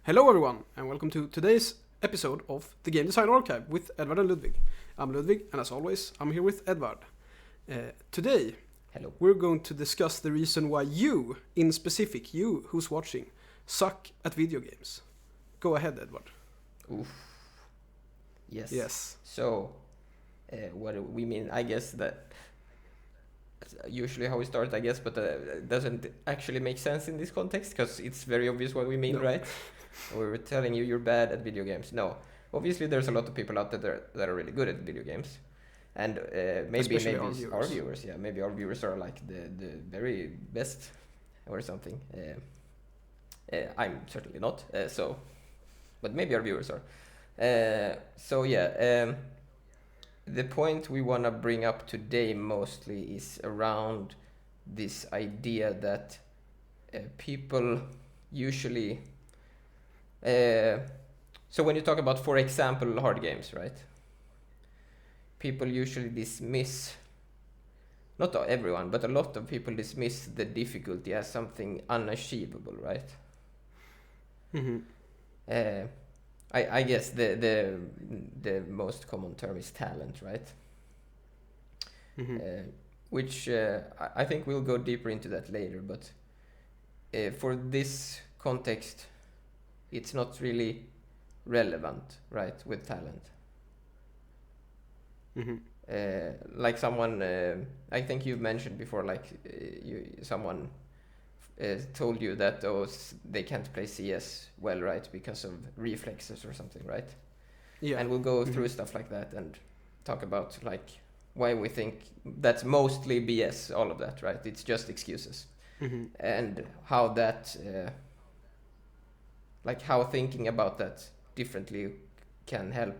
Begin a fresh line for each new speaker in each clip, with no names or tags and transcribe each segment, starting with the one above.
Hello everyone, and welcome to today's episode of the Game Design Archive with Edvard and Ludwig. I'm Ludwig, and as always, I'm here with Edvard. Today,
Hello.
we're going to discuss the reason why you, in specific, you who's watching, suck at video games. Go ahead, Edvard.
Oof. Yes.
Yes.
So, what do we mean? I guess that usually how we start, I guess, but doesn't actually make sense in this context because it's very obvious what we mean,
No.
right? We're telling you you're bad at video games. No, obviously there's a lot of people out there that are really good at video games, and maybe our viewers, yeah, maybe our viewers are like the very best or something. I'm certainly not. But maybe our viewers are. The point we want to bring up today mostly is around this idea that people usually. So when you talk about, for example, hard games, right? People usually dismiss, not everyone, but a lot of people dismiss the difficulty as something unachievable, right?
Mm-hmm.
I guess the most common term is talent, right?
Mm-hmm.
Which I think we'll go deeper into that later, but for this context, it's not really relevant, right, with talent.
Mm-hmm.
Like someone, I think you've mentioned before, like someone told you that they can't play CS well, right, because of reflexes or something, right?
Yeah.
And we'll go through stuff like that and talk about like why we think that's mostly BS, all of that, right? It's just excuses.
Mm-hmm.
And how that, like how thinking about that differently can help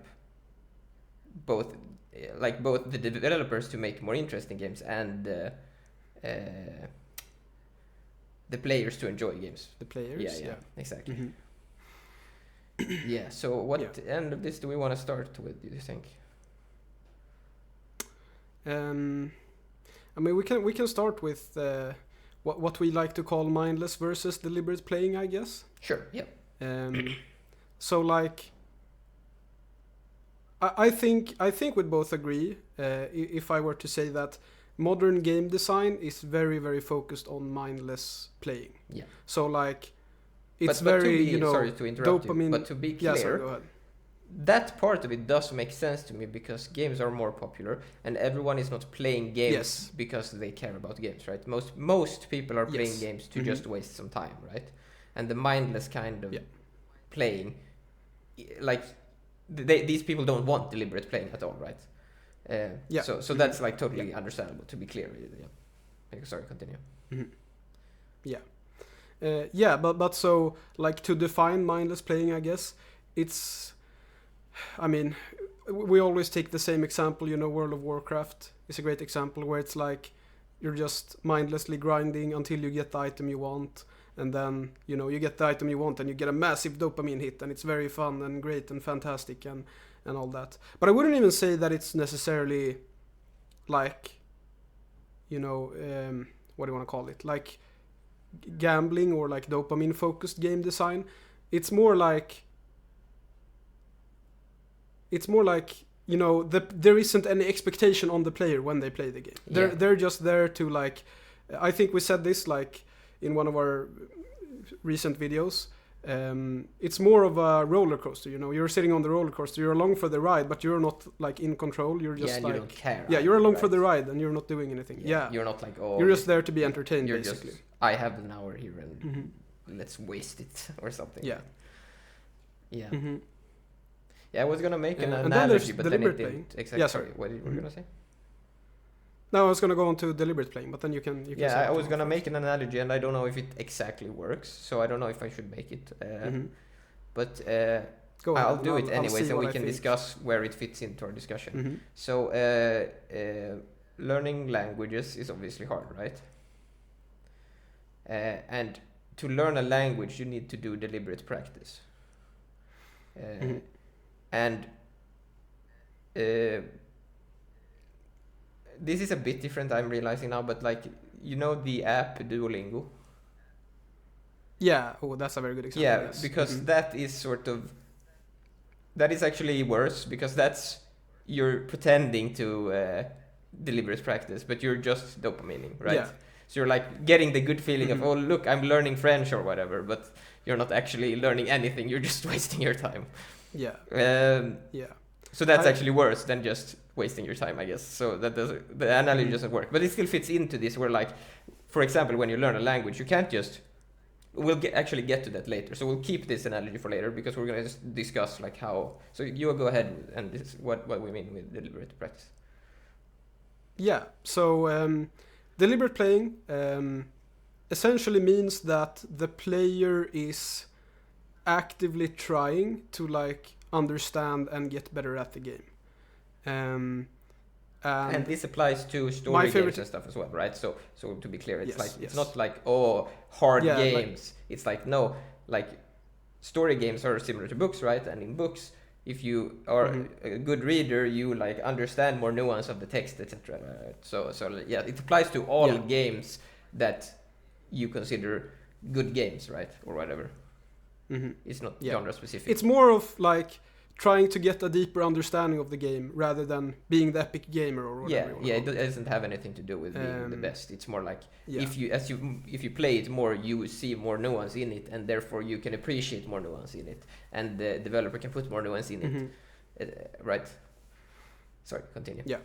both the developers to make more interesting games and the players to enjoy games.
The players?
Yeah. Exactly.
Mm-hmm.
Yeah, so what end of this do we want to start with, do you think?
I mean, we can start with what we like to call mindless versus deliberate playing, I guess.
Sure, yeah.
So like, I think we'd both agree, if I were to say that modern game design is very, very focused on mindless playing.
Yeah.
So like, it's
but
very,
to be, sorry to interrupt
dopamine.
you, but to be clear,
sorry, go ahead.
That part of it does make sense to me because games are more popular and everyone is not playing games because they care about games, right? Most people are playing games to just waste some time, right? And the mindless kind of playing, like these people don't want deliberate playing at all, right? So that's like totally understandable, to be clear. Yeah. Sorry, continue.
Mm-hmm. Yeah. But so like, to define mindless playing, I guess it's, I mean, we always take the same example, World of Warcraft is a great example where it's like you're just mindlessly grinding until you get the item you want, and then you get the item you want and you get a massive dopamine hit, and it's very fun and great and fantastic and all that. But I wouldn't even say that it's necessarily like, what do you want to call it, like gambling or like dopamine focused game design. It's more like there isn't any expectation on the player when they play the game. They're just there to like, I think we said this like in one of our recent videos. It's more of a roller coaster, you're sitting on the roller coaster, you're along for the ride, but you're not like in control, you're just like,
you don't care.
You're along for the ride and you're not doing anything. You're
not like,
you're just there to be entertained,
you're
basically.
Just, I have an hour here and let's waste it or something.
Yeah. Mm-hmm.
Yeah, I was gonna make an
and
analogy,
then
but then it
playing.
didn't. Exactly.
Yeah,
sorry, what were you gonna say?
No, I was gonna go on to deliberate playing, but then you can
I was gonna make an analogy, and I don't know if it exactly works, so I don't know if I should make it. But I'll do it anyways, and we can discuss where it fits into our discussion.
Mm-hmm.
So, learning languages is obviously hard, right? And to learn a language, you need to do deliberate practice. And this is a bit different, I'm realizing now, but like, the app Duolingo?
Yeah. Oh, that's a very good example.
Yeah,
Yes.
because that is sort of, that is actually worse, because that's, you're pretending to deliberate practice, but you're just dopamining, right?
Yeah.
So you're like getting the good feeling of,
Mhm.
oh look, I'm learning French or whatever, but you're not actually learning anything. You're just wasting your time.
Yeah. Yeah.
So that's actually worse than just wasting your time, I guess. So that doesn't, the analogy
Mhm.
doesn't work, but it still fits into this. Where like, for example, when you learn a language, you can't just, we'll actually get to that later. So we'll keep this analogy for later, because we're gonna just discuss like how. So you go ahead, and this is what we mean with deliberate practice.
Yeah. So deliberate playing essentially means that the player is actively trying to like understand and get better at the game.
And this applies to story games and stuff as well, right? So to be clear, it's it's not like, oh, hard games. It's like, no, like story games are similar to books, right? And in books, if you are a good reader, you like understand more nuance of the text, etc. So yeah, it applies to all games that you consider good games, right? Or whatever. It's not genre specific.
It's more of like trying to get a deeper understanding of the game rather than being the epic gamer or whatever.
It doesn't have anything to do with being the best. It's more like if you play it more, you see more nuance in it, and therefore you can appreciate more nuance in it, and the developer can put more nuance in it, right? Sorry, continue.
Yeah.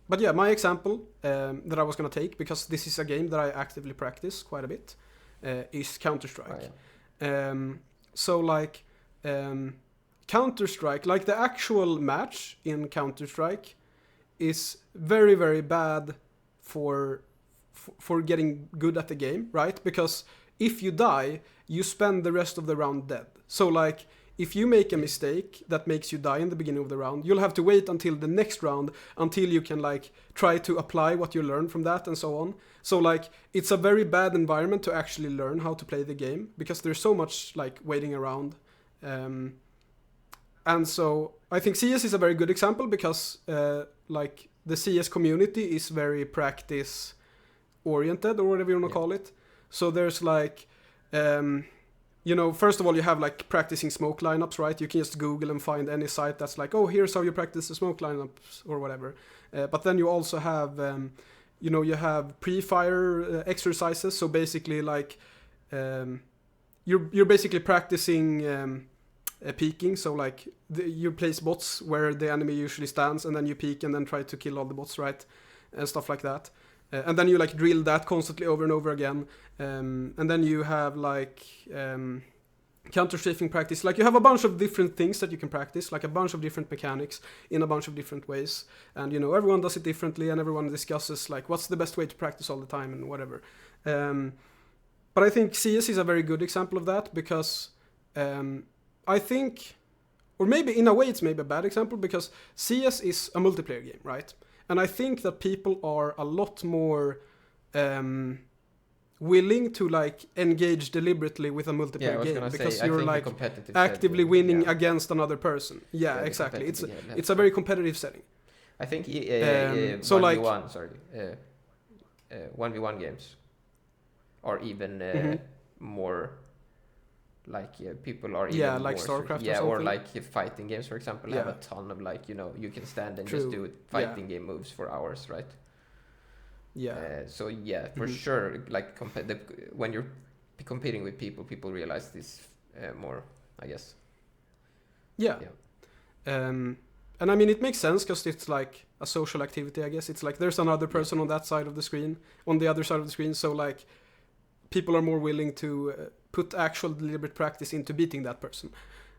But yeah, my example that I was gonna take, because this is a game that I actively practice quite a bit, is Counter-Strike. So like Counter-Strike, like the actual match in Counter-Strike is very, very bad for getting good at the game, right? Because if you die, you spend the rest of the round dead. So like if you make a mistake that makes you die in the beginning of the round, you'll have to wait until the next round until you can like try to apply what you learned from that and so on. So like it's a very bad environment to actually learn how to play the game, because there's so much like waiting around. And so I think CS is a very good example, because like the CS community is very practice oriented, or whatever you want to call it. So there's like you know, first of all, you have like practicing smoke lineups, right? You can just Google and find any site that's like, oh, here's how you practice the smoke lineups or whatever. But then you also have, you know, you have pre-fire exercises. So basically, like, you're basically practicing peeking. So like, you place bots where the enemy usually stands, and then you peek and then try to kill all the bots, right? And stuff like that. And then you like drill that constantly over and over again. And then you have like counter-strafing practice. Like you have a bunch of different things that you can practice, like a bunch of different mechanics in a bunch of different ways. And you know, everyone does it differently, and everyone discusses like what's the best way to practice all the time and whatever. But I think CS is a very good example of that, because I think, or maybe in a way it's maybe a bad example, because CS is a multiplayer game, right? And I think that people are a lot more willing to like engage deliberately with a multiplayer game, because you're like actively winning against another person. Yeah, exactly. It's a very competitive setting.
I think
so
1v1,
like
1v1 games are even more like people are even
like
more
StarCraft
or like fighting games, for example, have a ton of like, you know, you can stand and just do fighting game moves for hours, right? So yeah, for sure, like when you're competing with people realize this more, I guess.
And I mean, it makes sense, because it's like a social activity, I guess. It's like there's another person on that side of the screen, on the other side of the screen, so like people are more willing to put actual deliberate practice into beating that person.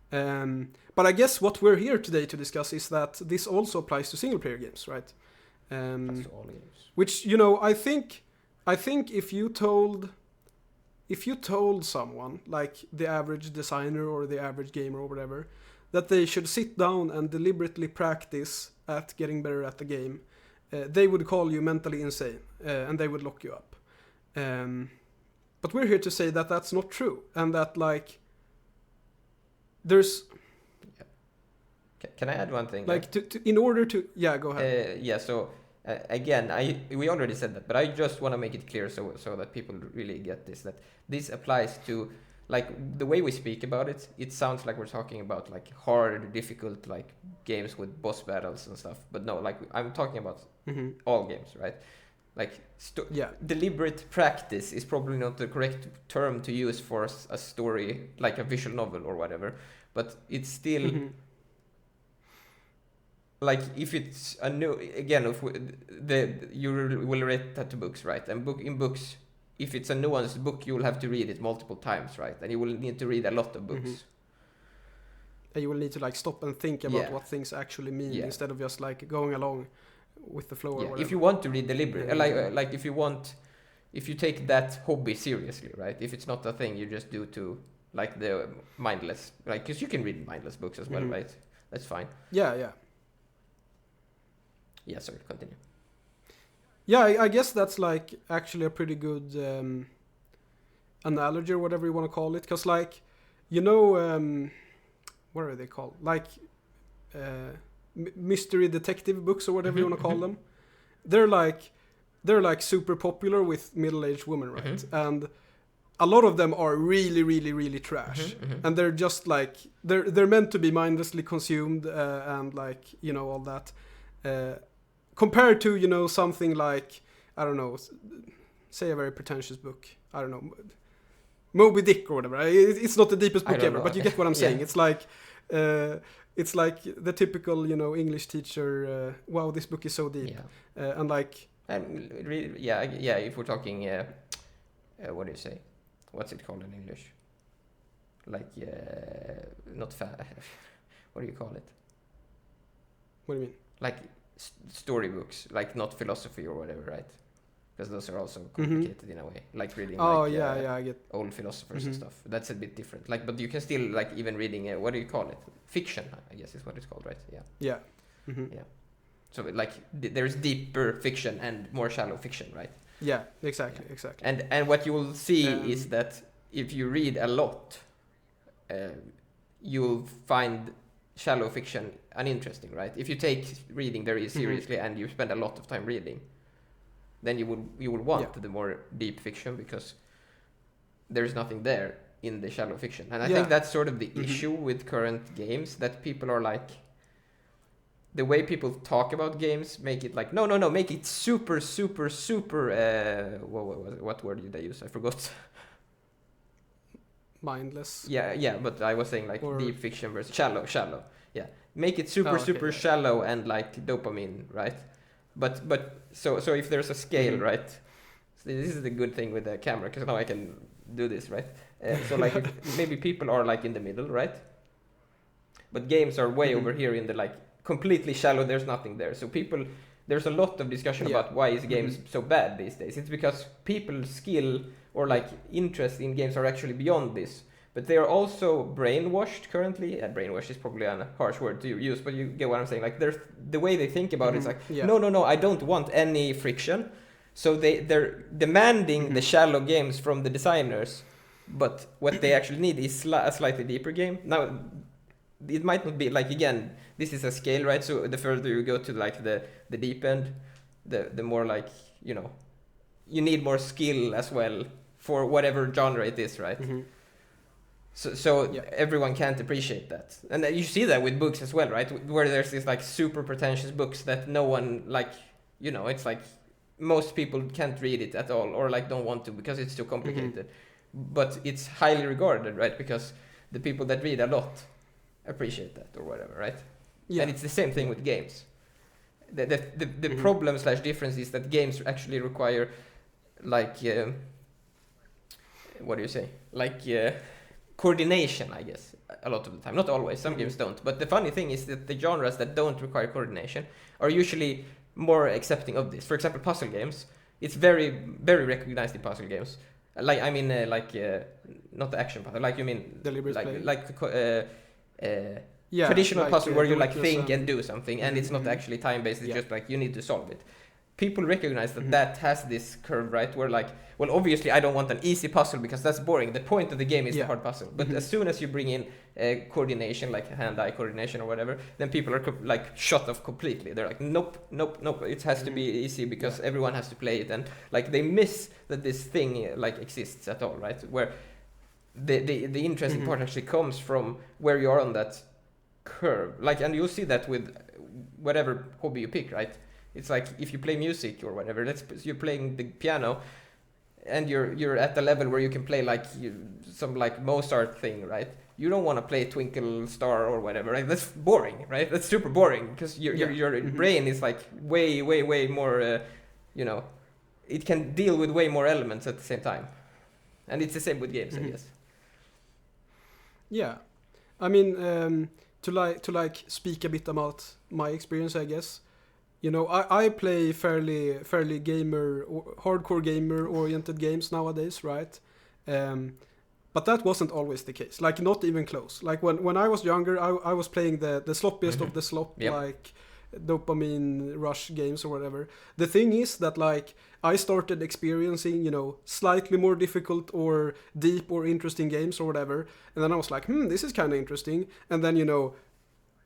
But I guess what we're here today to discuss is that this also applies to single player games, right?
That's to all games.
Which, you know, I think if you told someone, like the average designer or the average gamer or whatever, that they should sit down and deliberately practice at getting better at the game, they would call you mentally insane, and they would lock you up. But we're here to say that that's not true, and that like there's.
Can I add one thing?
Like in order to go ahead.
So Again, we already said that, but I just want to make it clear so that people really get this, that this applies to, like, the way we speak about it. It sounds like we're talking about like hard, difficult, like games with boss battles and stuff, but no, like I'm talking about all games, right? Like deliberate practice is probably not the correct term to use for a story, like a visual novel or whatever, but it's still like if it's a new, again, if you will read that to books, right? And in books, if it's a nuanced book, you will have to read it multiple times, right? And you will need to read a lot of books.
And you will need to like stop and think about what things actually mean instead of just like going along with the flow. Or whatever.
If you want to read deliberately, like if you take that hobby seriously, right? If it's not a thing you just do to like the mindless, like, because you can read mindless books as well, right? That's fine.
Yeah,
sorry, continue.
Yeah, I guess that's like actually a pretty good analogy or whatever you want to call it. Because like, you know, what are they called? Like mystery detective books or whatever you want to call them. They're like super popular with middle-aged women, right? And a lot of them are really, really, really trash. And they're just like, they're meant to be mindlessly consumed and like, you know, all that. Compared to, you know, something like, I don't know, say a very pretentious book. I don't know, Moby Dick or whatever. It's not the deepest book ever, but you get what I'm saying. It's like the typical, you know, English teacher. Wow, this book is so deep, and like.
If we're talking, what do you say? What's it called in English? Like, not what do you call it?
What do you mean?
Like storybooks, like not philosophy or whatever, right? Because those are also complicated in a way, like reading
I get
old philosophers and stuff. That's a bit different. Like, but you can still like even reading what do you call it? Fiction, I guess is what it's called, right? Yeah. So like there's deeper fiction and more shallow fiction, right?
Yeah, exactly.
And what you will see is that if you read a lot, you'll find shallow fiction uninteresting, right? If you take reading very seriously and you spend a lot of time reading, then you will want the more deep fiction because there's nothing there in the shallow fiction. And I think that's sort of the issue with current games, that people are like, the way people talk about games make it like, no, make it super, what word did I use? I forgot.
Mindless.
Yeah, but I was saying like deep fiction versus shallow. Yeah, make it super shallow and like dopamine, right? But so if there's a scale, right? So this is the good thing with the camera, because now I can do this, right? So like maybe people are like in the middle, right? But games are way over here in the like completely shallow. There's nothing there. So there's a lot of discussion about why is games so bad these days. It's because people's skill or like interest in games are actually beyond this. But they are also brainwashed currently. Brainwashed is probably a harsh word to use, but you get what I'm saying. Like the way they think about it is like, no, I don't want any friction. So they're demanding the shallow games from the designers, but what they actually need is a slightly deeper game. Now, it might not be like, again, this is a scale, right? So the further you go to like the deep end, the more like, you know, you need more skill as well for whatever genre it is, right? So everyone can't appreciate that. And you see that with books as well, right? Where there's these like super pretentious books that no one, like, you know, it's like most people can't read it at all or like don't want to because it's too complicated. But it's highly regarded, right? Because the people that read a lot appreciate that or whatever, right? And it's the same thing with games. The problem / difference is that games actually require like what do you say? Like coordination, I guess, a lot of the time. Not always, some games don't. But the funny thing is that the genres that don't require coordination are usually more accepting of this. For example, puzzle games. It's very, very recognized in puzzle games. Like, I mean, not the action puzzle. Like, you mean, traditional
like,
puzzle where you like think and do something, and it's not actually time-based. It's just like you need to solve it. people recognize that that has this curve, right? Where like, well, obviously I don't want an easy puzzle because that's boring. The point of the game is the hard puzzle. But as soon as you bring in coordination, like hand-eye coordination or whatever, then people are like shut off completely. They're like, nope. It has to be easy because everyone has to play it, and like they miss that this thing like exists at all, right? Where the interesting part actually comes from where you are on that curve. Like, and you'll see that with whatever hobby you pick, right? It's like if you play music or whatever, you're playing the piano, and you're at the level where you can play like some like Mozart thing, right? You don't want to play Twinkle Star or whatever, right? That's boring, right? That's super boring because your brain is like way more, you know, it can deal with way more elements at the same time, and it's the same with games, I guess.
Yeah, I mean, to speak a bit about my experience, I guess. You know, I play fairly hardcore gamer oriented games nowadays, right? But that wasn't always the case. Like, not even close. Like when I was younger, I was playing the sloppiest of the slop, like dopamine rush games or whatever. The thing is that like I started experiencing, you know, slightly more difficult or deep or interesting games or whatever, and then I was like, this is kind of interesting. And then, you know,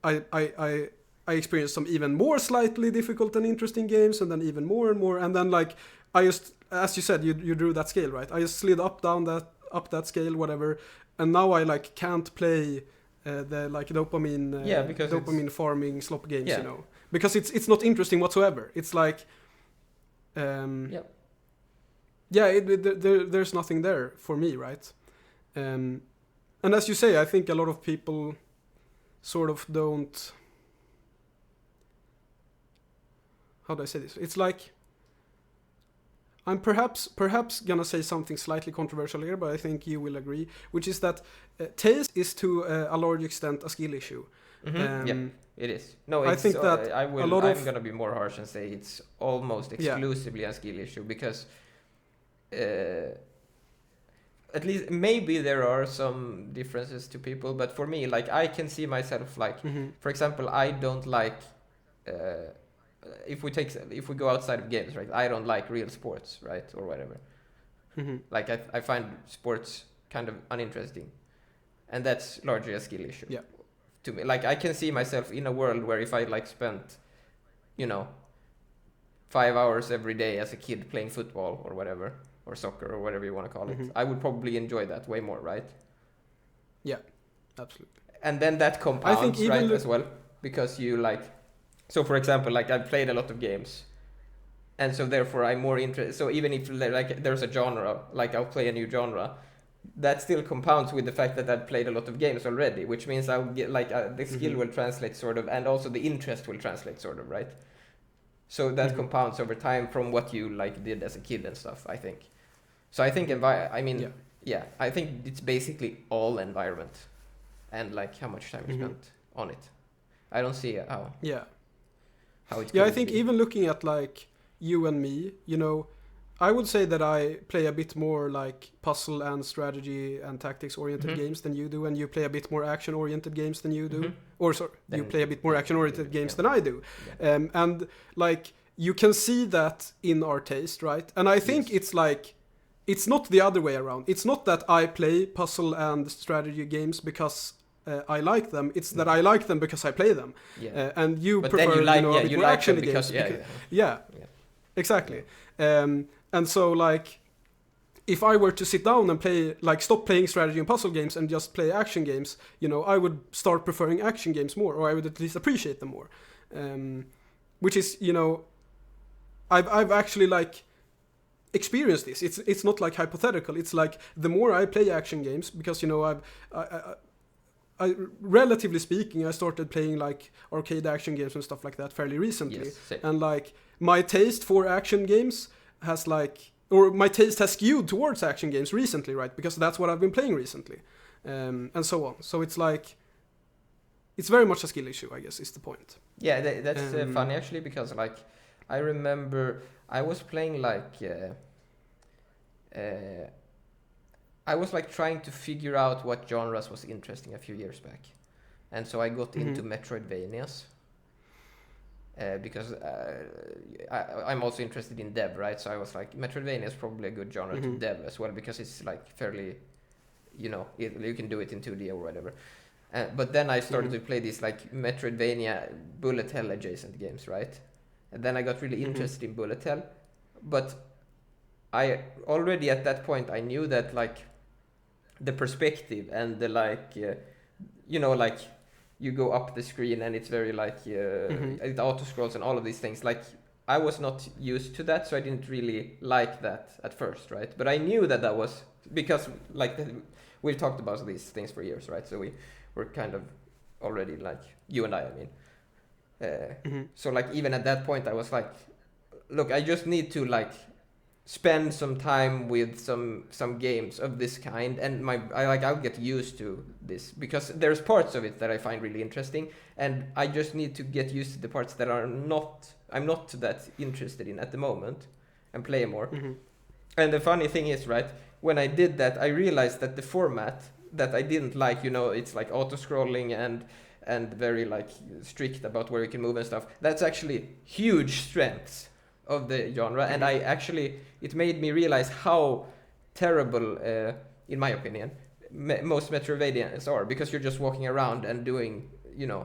I experienced some even more slightly difficult and interesting games, and then even more and more, and then like I just, as you said, you drew that scale, right? I just slid up that scale, whatever, and now I like can't play the like dopamine farming slop games, you know, because it's not interesting whatsoever. It's like there's nothing there for me, right? And as you say, I think a lot of people sort of don't. How do I say this? It's like I'm perhaps gonna say something slightly controversial here, but I think you will agree, which is that taste is to a large extent a skill issue.
It is. No,
I think that
I'm gonna be more harsh and say it's almost exclusively a skill issue, because at least maybe there are some differences to people, but for me, like I can see myself like, for example, I don't like. If we go outside of games, right? I don't like real sports, right, or whatever. Like I find sports kind of uninteresting, and that's largely a skill issue.
Yeah.
To me, like I can see myself in a world where if I like spent, you know, 5 hours every day as a kid playing football or whatever, or soccer or whatever you want to call it, I would probably enjoy that way more, right?
Yeah, absolutely.
And then that compounds, right, as well, because you like. So, for example, like I've played a lot of games, and so therefore I'm more interested. So even if like there's a genre, like I'll play a new genre, that still compounds with the fact that I've played a lot of games already, which means I'll get like the skill will translate sort of, and also the interest will translate sort of, right? So that compounds over time from what you like did as a kid and stuff, I think. So I think I think it's basically all environment, and like how much time you spent on it. I don't see how.
Yeah.
How it's
I think even looking at like you and me, you know, I would say that I play a bit more like puzzle and strategy and tactics oriented games than you do, and you play a bit more action oriented games than you do, or sorry, you play a bit more action oriented games than I do, and like you can see that in our taste, right? And I think it's like it's not the other way around. It's not that I play puzzle and strategy games because I like them. It's that I like them because I play them. And you
but
prefer,
you like action games.
Exactly. And so like, if I were to sit down and play, like stop playing strategy and puzzle games and just play action games, you know, I would start preferring action games more, or I would at least appreciate them more. Which is, you know, I've actually like experienced this. It's not like hypothetical. It's like the more I play action games, because, you know, I relatively speaking, I started playing like arcade action games and stuff like that fairly recently. And like my taste for action games has like, or my taste has skewed towards action games recently, right? Because that's what I've been playing recently, and so on. So it's like, it's very much a skill issue, I guess, is the point.
Yeah, that's funny actually, because like I remember I was playing like I was like trying to figure out what genres was interesting a few years back, and so I got into Metroidvanias. because I'm also interested in dev, right? So I was like, Metroidvania is probably a good genre to dev as well, because it's like fairly, you can do it in 2D or whatever. But then I started to play these like Metroidvania bullet hell adjacent games, right? And then I got really interested in bullet hell, but I already at that point I knew that like the perspective and the like, like you go up the screen and it's very like it auto scrolls and all of these things. Like I was not used to that, so I didn't really like that at first, right? But I knew that was because like we've talked about these things for years, right? So we're kind of already like you and I mean. So like even at that point I was like, look, I just need to like spend some time with some games of this kind, and I'll get used to this, because there's parts of it that I find really interesting, and I just need to get used to the parts that I'm not that interested in at the moment, and play more. And the funny thing is, right, when I did that, I realized that the format that I didn't like, it's like auto scrolling and very like strict about where you can move and stuff, that's actually huge strengths of the genre. And it made me realize how terrible, in my opinion, most Metroidvanias are, because you're just walking around and doing,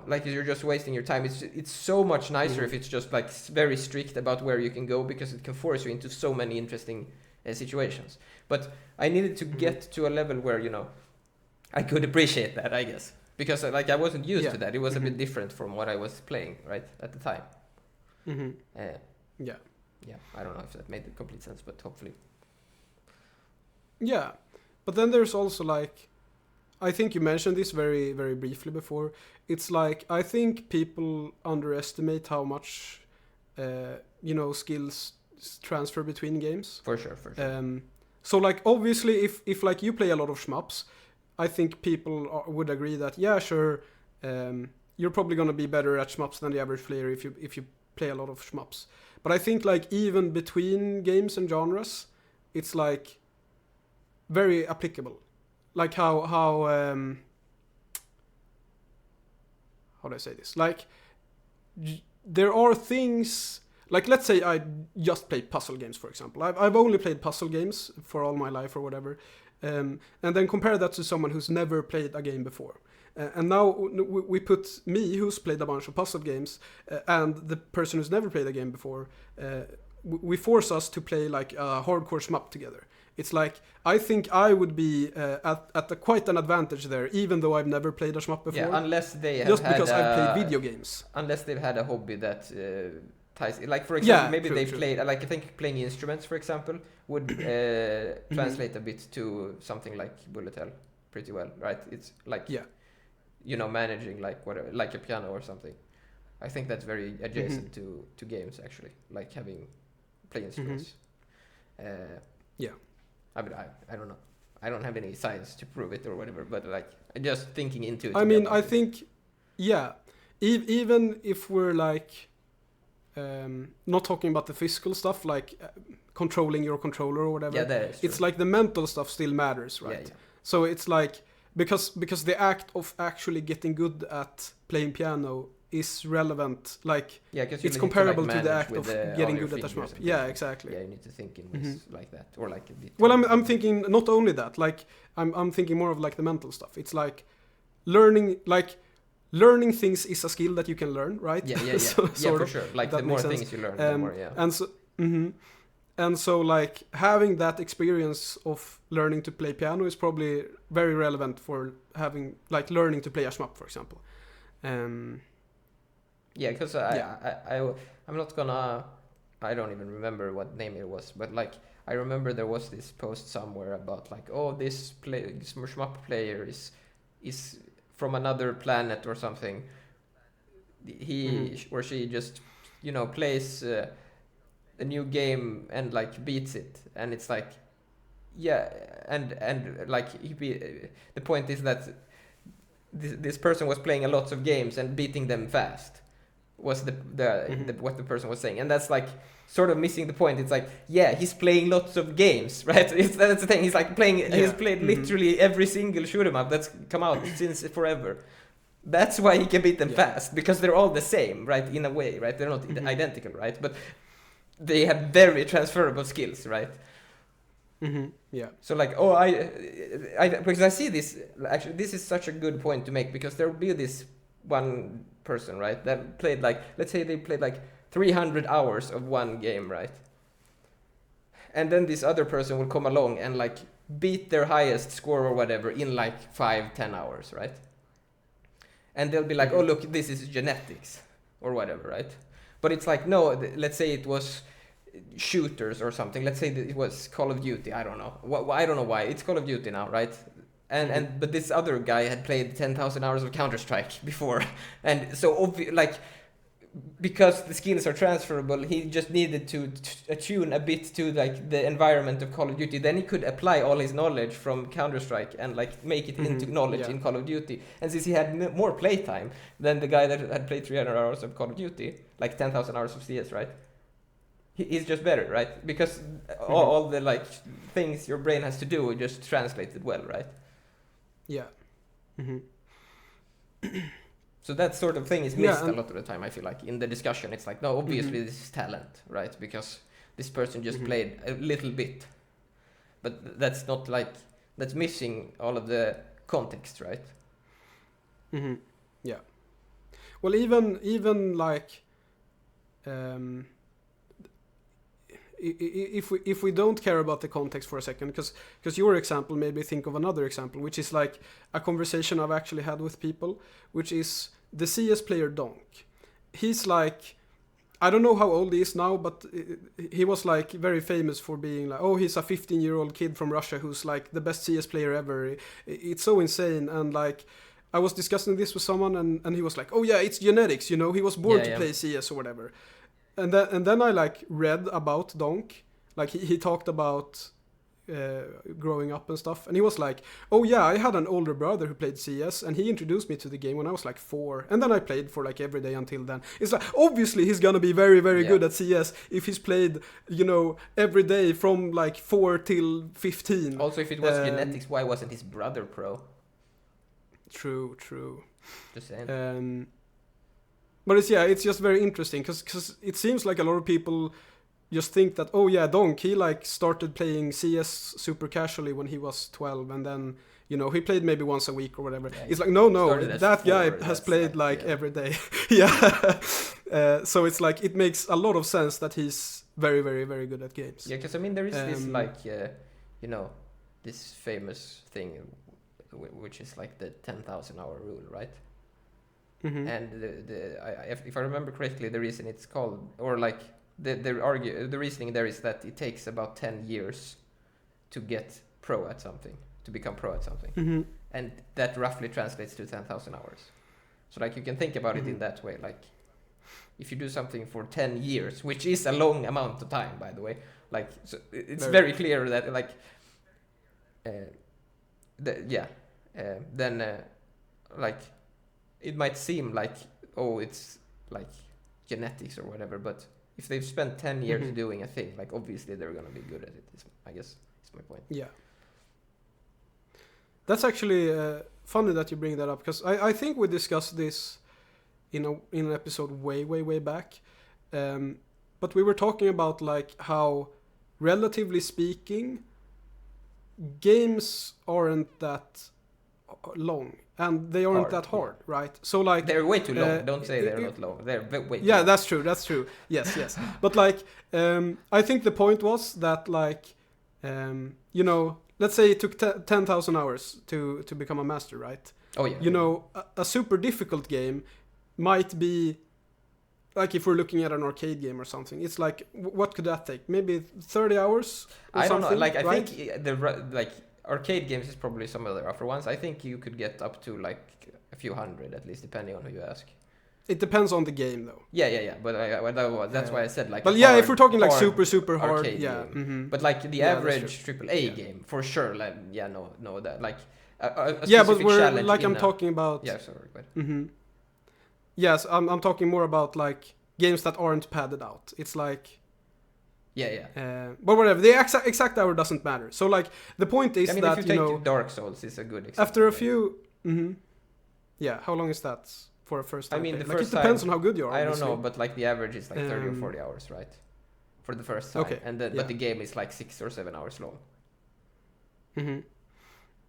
like you're just wasting your time. It's so much nicer if it's just like very strict about where you can go, because it can force you into so many interesting situations. But I needed to get to a level where, I could appreciate that, I guess, because like I wasn't used to that. It was a bit different from what I was playing right at the time. Yeah, I don't know if that made complete sense, but hopefully.
Yeah, but then there's also like, I think you mentioned this very, very briefly before. It's like, I think people underestimate how much, skills transfer between games.
For sure.
So like, obviously, if like you play a lot of shmups, I think people would agree that, yeah, sure, you're probably going to be better at shmups than the average player if you play a lot of shmups. But I think like even between games and genres, it's like very applicable. Like how do I say this? Like there are things, like let's say I just play puzzle games, for example. I've only played puzzle games for all my life or whatever. And then compare that to someone who's never played a game before. And now we put me, who's played a bunch of puzzle games, and the person who's never played a game before, we force us to play like a hardcore shmup together. It's like, I think I would be at quite an advantage there, even though I've never played a shmup before.
Yeah, unless they have
just because I've played video games.
Unless they've had a hobby that ties, like for example,
true.
played, like I think playing instruments, for example, would translate a bit to something like bullet hell pretty well, right? It's like managing like whatever, like a piano or something. I think that's very adjacent to games, actually, like having play instruments. I mean, I don't know. I don't have any science to prove it or whatever, but like just thinking into it.
I mean, I think, even if we're like not talking about the physical stuff, like controlling your controller or whatever.
Yeah, that is true.
It's like the mental stuff still matters, right? Yeah. So it's like because the act of actually getting good at playing piano is relevant. Like it's comparable to the act of getting good at a shmup. Yeah, exactly.
Yeah, you need to think in ways like that, or like a bit.
Well, I'm thinking not only that. Like I'm thinking more of like the mental stuff. It's like learning things is a skill that you can learn, right?
Yeah. For sure. Like the more things you learn, the more,
And so like having that experience of learning to play piano is probably very relevant for having like learning to play a shmup, for example.
Yeah, because I'm not gonna, I don't even remember what name it was, but like I remember there was this post somewhere about like, oh, this shmup player is from another planet or something. He or she just plays a new game and like beats it, and it's like and like the point is that this person was playing a lot of games and beating them fast was the what the person was saying, and that's like sort of missing the point. It's like, yeah, he's playing lots of games, right? That's the thing. He's like playing. He's played literally every single shoot 'em up that's come out since forever. That's why he can beat them fast, because they're all the same, right? In a way, right? They're not identical, right? But they have very transferable skills, right?
Yeah.
So like, because I see this, actually, this is such a good point to make, because there will be this one person, right, that played like, let's say they played like 300 hours of one game, right? And then this other person will come along and like beat their highest score or whatever in like 5-10 hours, right? And they'll be like, oh, look, this is genetics or whatever, right? But it's like, no, let's say it was shooters or something. Let's say that it was Call of Duty. I don't know. I don't know why. It's Call of Duty now, right? But this other guy had played 10,000 hours of Counter-Strike before. And so, because the skills are transferable, he just needed to attune a bit to like the environment of Call of Duty. Then he could apply all his knowledge from Counter-Strike and like make it into knowledge in Call of Duty. And since he had more playtime than the guy that had played 300 hours of Call of Duty, like 10,000 hours of CS, right? He's just better, right? Because all the like things your brain has to do are just translated well, right?
Yeah.
So that sort of thing is missed a lot of the time, I feel like. In the discussion, it's like, no, obviously this is talent, right? Because this person just played a little bit. But that's not like, that's missing all of the context, right?
Yeah. Well, even like, if we don't care about the context for a second, because your example made me think of another example, which is like a conversation I've actually had with people, which is the CS player Donk. He's like, I don't know how old he is now, but he was like very famous for being like, oh, he's a 15-year-old kid from Russia who's like the best CS player ever. It's so insane. And like, I was discussing this with someone and he was like, oh yeah, it's genetics, he was born to play CS or whatever. And then I like read about Donk, like he talked about growing up and stuff, and he was like, oh yeah, I had an older brother who played CS, and he introduced me to the game when I was like 4, and then I played for like every day until then. It's like, obviously he's gonna be very, very good at CS if he's played, every day from like 4 till 15.
Also, if it was genetics, why wasn't his brother pro?
True.
Just saying.
But it's just very interesting because it seems like a lot of people just think that, oh yeah, Donk, he like started playing CS super casually when he was 12, and then he played maybe once a week or whatever. Yeah, it's like no, that guy has played like every day. So it's like it makes a lot of sense that he's very, very, very good at games.
Yeah, because I mean there is this like this famous thing which is like the 10,000 hour rule, right? And if I remember correctly, the reason it's called, or like the reasoning there is that it takes about 10 years to get pro at something, to become pro at something, and that roughly translates to 10,000 hours. So like you can think about it in that way, like if you do something for 10 years, which is a long amount of time, by the way, like so it's very clear that like then like it might seem like, oh, it's like genetics or whatever, but if they've spent 10 years doing a thing, like obviously they're gonna be good at it, I guess is my point.
Yeah. That's actually funny that you bring that up, because I think we discussed this in an episode way back, but we were talking about like how, relatively speaking, games aren't that long. And they aren't that hard, right? So like
they're way too long. Don't say they're not long. They're way too
long. That's true. Yes. But like, I think the point was that like, let's say it took 10,000 hours to become a master, right?
Oh yeah.
A super difficult game might be, like if we're looking at an arcade game or something, it's like, what could that take? Maybe 30 hours or something?
I don't know. Like,
right?
I think arcade games is probably some of the rougher ones. I think you could get up to like a few hundred at least, depending on who you ask.
It depends on the game, though.
Yeah. But that's why I said like.
But yeah, if we're talking like super hard, yeah.
But like the average AAA game, for sure. Like no, that like. But
we're like I'm talking about.
Yeah, sorry. But.
Yes, I'm talking more about like games that aren't padded out. It's like.
Yeah.
But whatever, the exact hour doesn't matter. So like the point is that
if you take Dark Souls is a good example.
After a few, Yeah, how long is that for a first time?
I mean,
play?
the
Like,
first
it depends
time,
on how good you are.
I don't
obviously.
know, but like the average is like 30 or 40 hours, right? For the first time.
Okay.
And then, but the game is like 6 or 7 hours long.
Mm-hmm.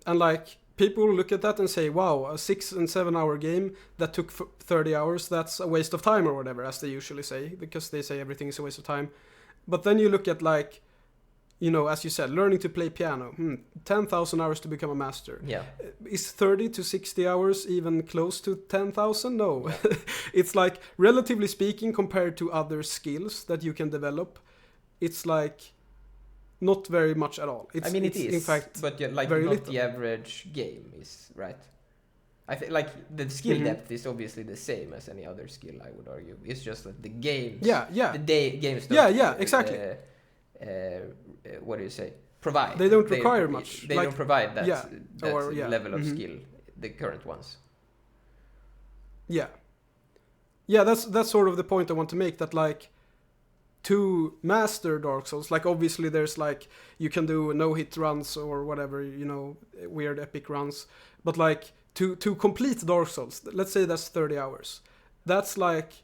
And like people look at that and say, "Wow, a 6 and 7 hour game that took 30 hours, that's a waste of time," or whatever, as they usually say, because they say everything is a waste of time. But then you look at like, you know, as you said, learning to play piano, 10,000 hours to become a master.
Yeah.
Is 30 to 60 hours even close to 10,000? No.
Yeah.
It's like, relatively speaking, compared to other skills that you can develop, it's like not very much at all.
I mean,
it's
it is,
in fact,
but like
very
not
little.
the average game is, right? I think like the skill depth is obviously the same as any other skill, I would argue. It's just that the games, the games don't,
exactly.
What do you say? Provide.
They don't require much.
They don't provide that,
that
level of skill, the current ones.
Yeah. Yeah, that's sort of the point I want to make, that like, to master Dark Souls, like obviously there's like, you can do no-hit runs or whatever, you know, weird epic runs, but like to complete Dark Souls, let's say that's 30 hours. That's like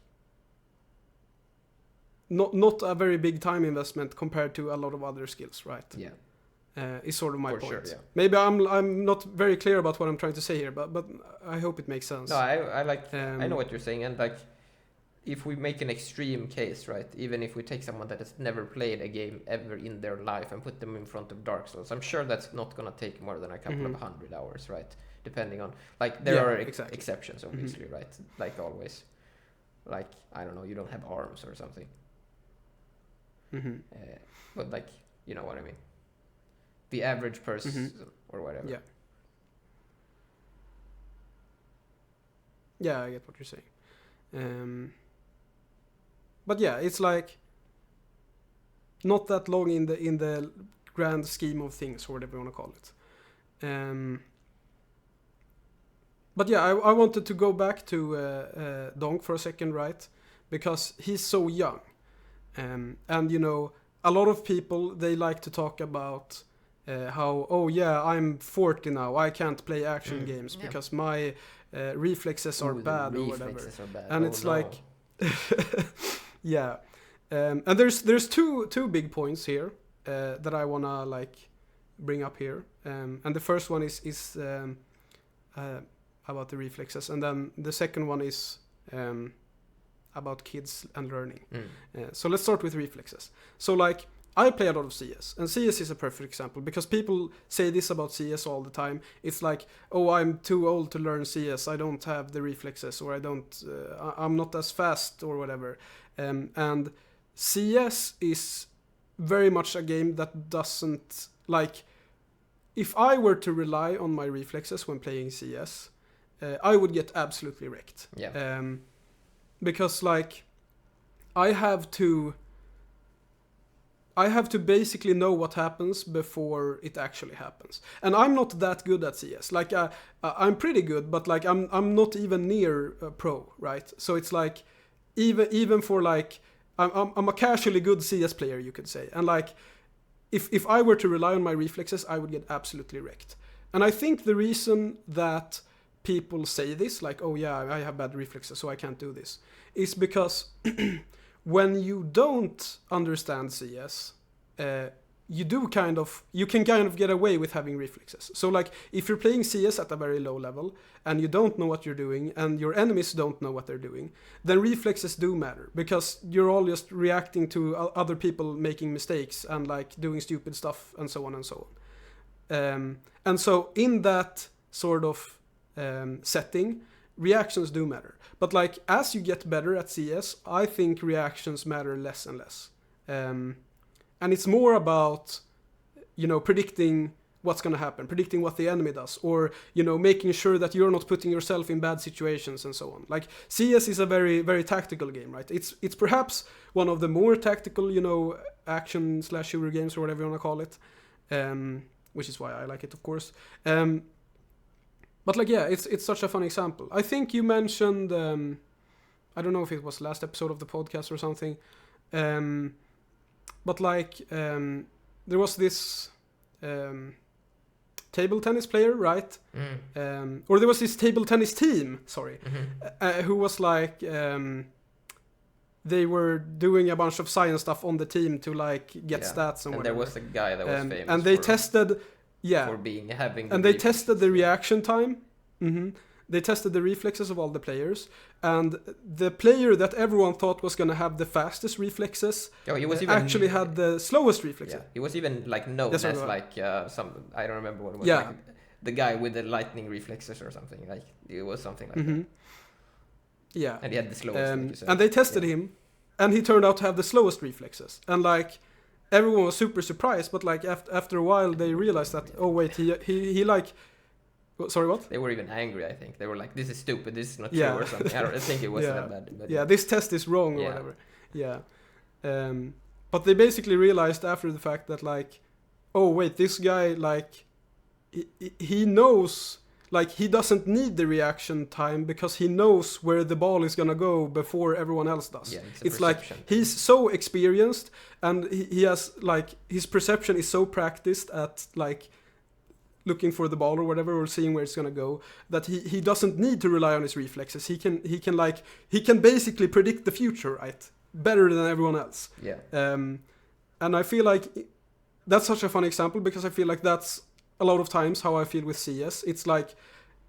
not a very big time investment compared to a lot of other skills, right?
Yeah.
Is sort of my
For
point.
sure, yeah.
Maybe I'm not very clear about what I'm trying to say here, but I hope it makes sense.
No, I like I know what you're saying, and like if we make an extreme case, right? Even if we take someone that has never played a game ever in their life and put them in front of Dark Souls, I'm sure that's not gonna take more than a couple of 100 hours, right? Depending on, like, there are exceptions, obviously, right? Like always. Like, I don't know, you don't have arms or something. But like, you know what I mean? The average person or whatever.
Yeah. Yeah, I get what you're saying. But yeah, it's like not that long in the grand scheme of things, or whatever you want to call it. But yeah, I wanted to go back to Donk for a second, right? Because he's so young. And you know, a lot of people, they like to talk about how, oh yeah, I'm 40 now, I can't play action games because my reflexes are bad or whatever. And it's like, yeah. And there's two big points here that I wanna like bring up here. And the first one is about the reflexes, and then the second one is about kids and learning. So let's start with reflexes. So like, I play a lot of CS, and CS is a perfect example because people say this about CS all the time. It's like, oh, I'm too old to learn CS, I don't have the reflexes, or I'm not as fast or whatever. And CS is very much a game that doesn't, like, if I were to rely on my reflexes when playing CS, I would get absolutely wrecked.
Yeah.
Because like, I have to basically know what happens before it actually happens. And I'm not that good at CS. Like, I'm pretty good, but like, I'm not even near pro, right? So it's like, even for like, I'm a casually good CS player, you could say. And like, if I were to rely on my reflexes, I would get absolutely wrecked. And I think the reason that people say this, like, oh yeah, I have bad reflexes, so I can't do this, is because when you don't understand CS, you can kind of get away with having reflexes. So like, if you're playing CS at a very low level and you don't know what you're doing and your enemies don't know what they're doing, then reflexes do matter, because you're all just reacting to other people making mistakes and like doing stupid stuff and so on and so on. And so in that sort of setting, reactions do matter. But like, as you get better at CS, I think reactions matter less and less. And it's more about, you know, predicting what's going to happen, predicting what the enemy does, or, you know, making sure that you're not putting yourself in bad situations and so on. Like, CS is a very, very tactical game, right? It's perhaps one of the more tactical, you know, action/shooter games, or whatever you want to call it, which is why I like it, of course. But like, yeah, it's such a fun example. I think you mentioned, I don't know if it was last episode of the podcast or something, but like, there was this table tennis player, right? Or there was this table tennis team, sorry, who was like, they were doing a bunch of science stuff on the team to like get stats and whatever.
There was a guy that was famous
and they tested,
for being having.
And they tested the reaction time. They tested the reflexes of all the players, and the player that everyone thought was going to have the fastest reflexes actually had the slowest reflexes.
Yeah, he was even like known as like some, I don't remember what it was. Like the guy with the lightning reflexes or something. Like it was something like that.
Yeah,
and he had the slowest. Like you said.
And they tested him, and he turned out to have the slowest reflexes. And like everyone was super surprised, but like after a while they realized that he like. Sorry, what?
They were even angry, I think. They were like, this is stupid, this is not true or something. I think it wasn't that bad. But
this test is wrong or whatever. Yeah. But they basically realized after the fact that like, oh wait, this guy like, he knows, like he doesn't need the reaction time because he knows where the ball is gonna go before everyone else does.
Yeah,
it's like, he's so experienced and he has like, his perception is so practiced at like, looking for the ball or whatever, or seeing where it's gonna go, that he doesn't need to rely on his reflexes. He can basically predict the future, right? Better than everyone else.
Yeah.
And I feel like that's such a fun example because I feel like that's a lot of times how I feel with CS. It's like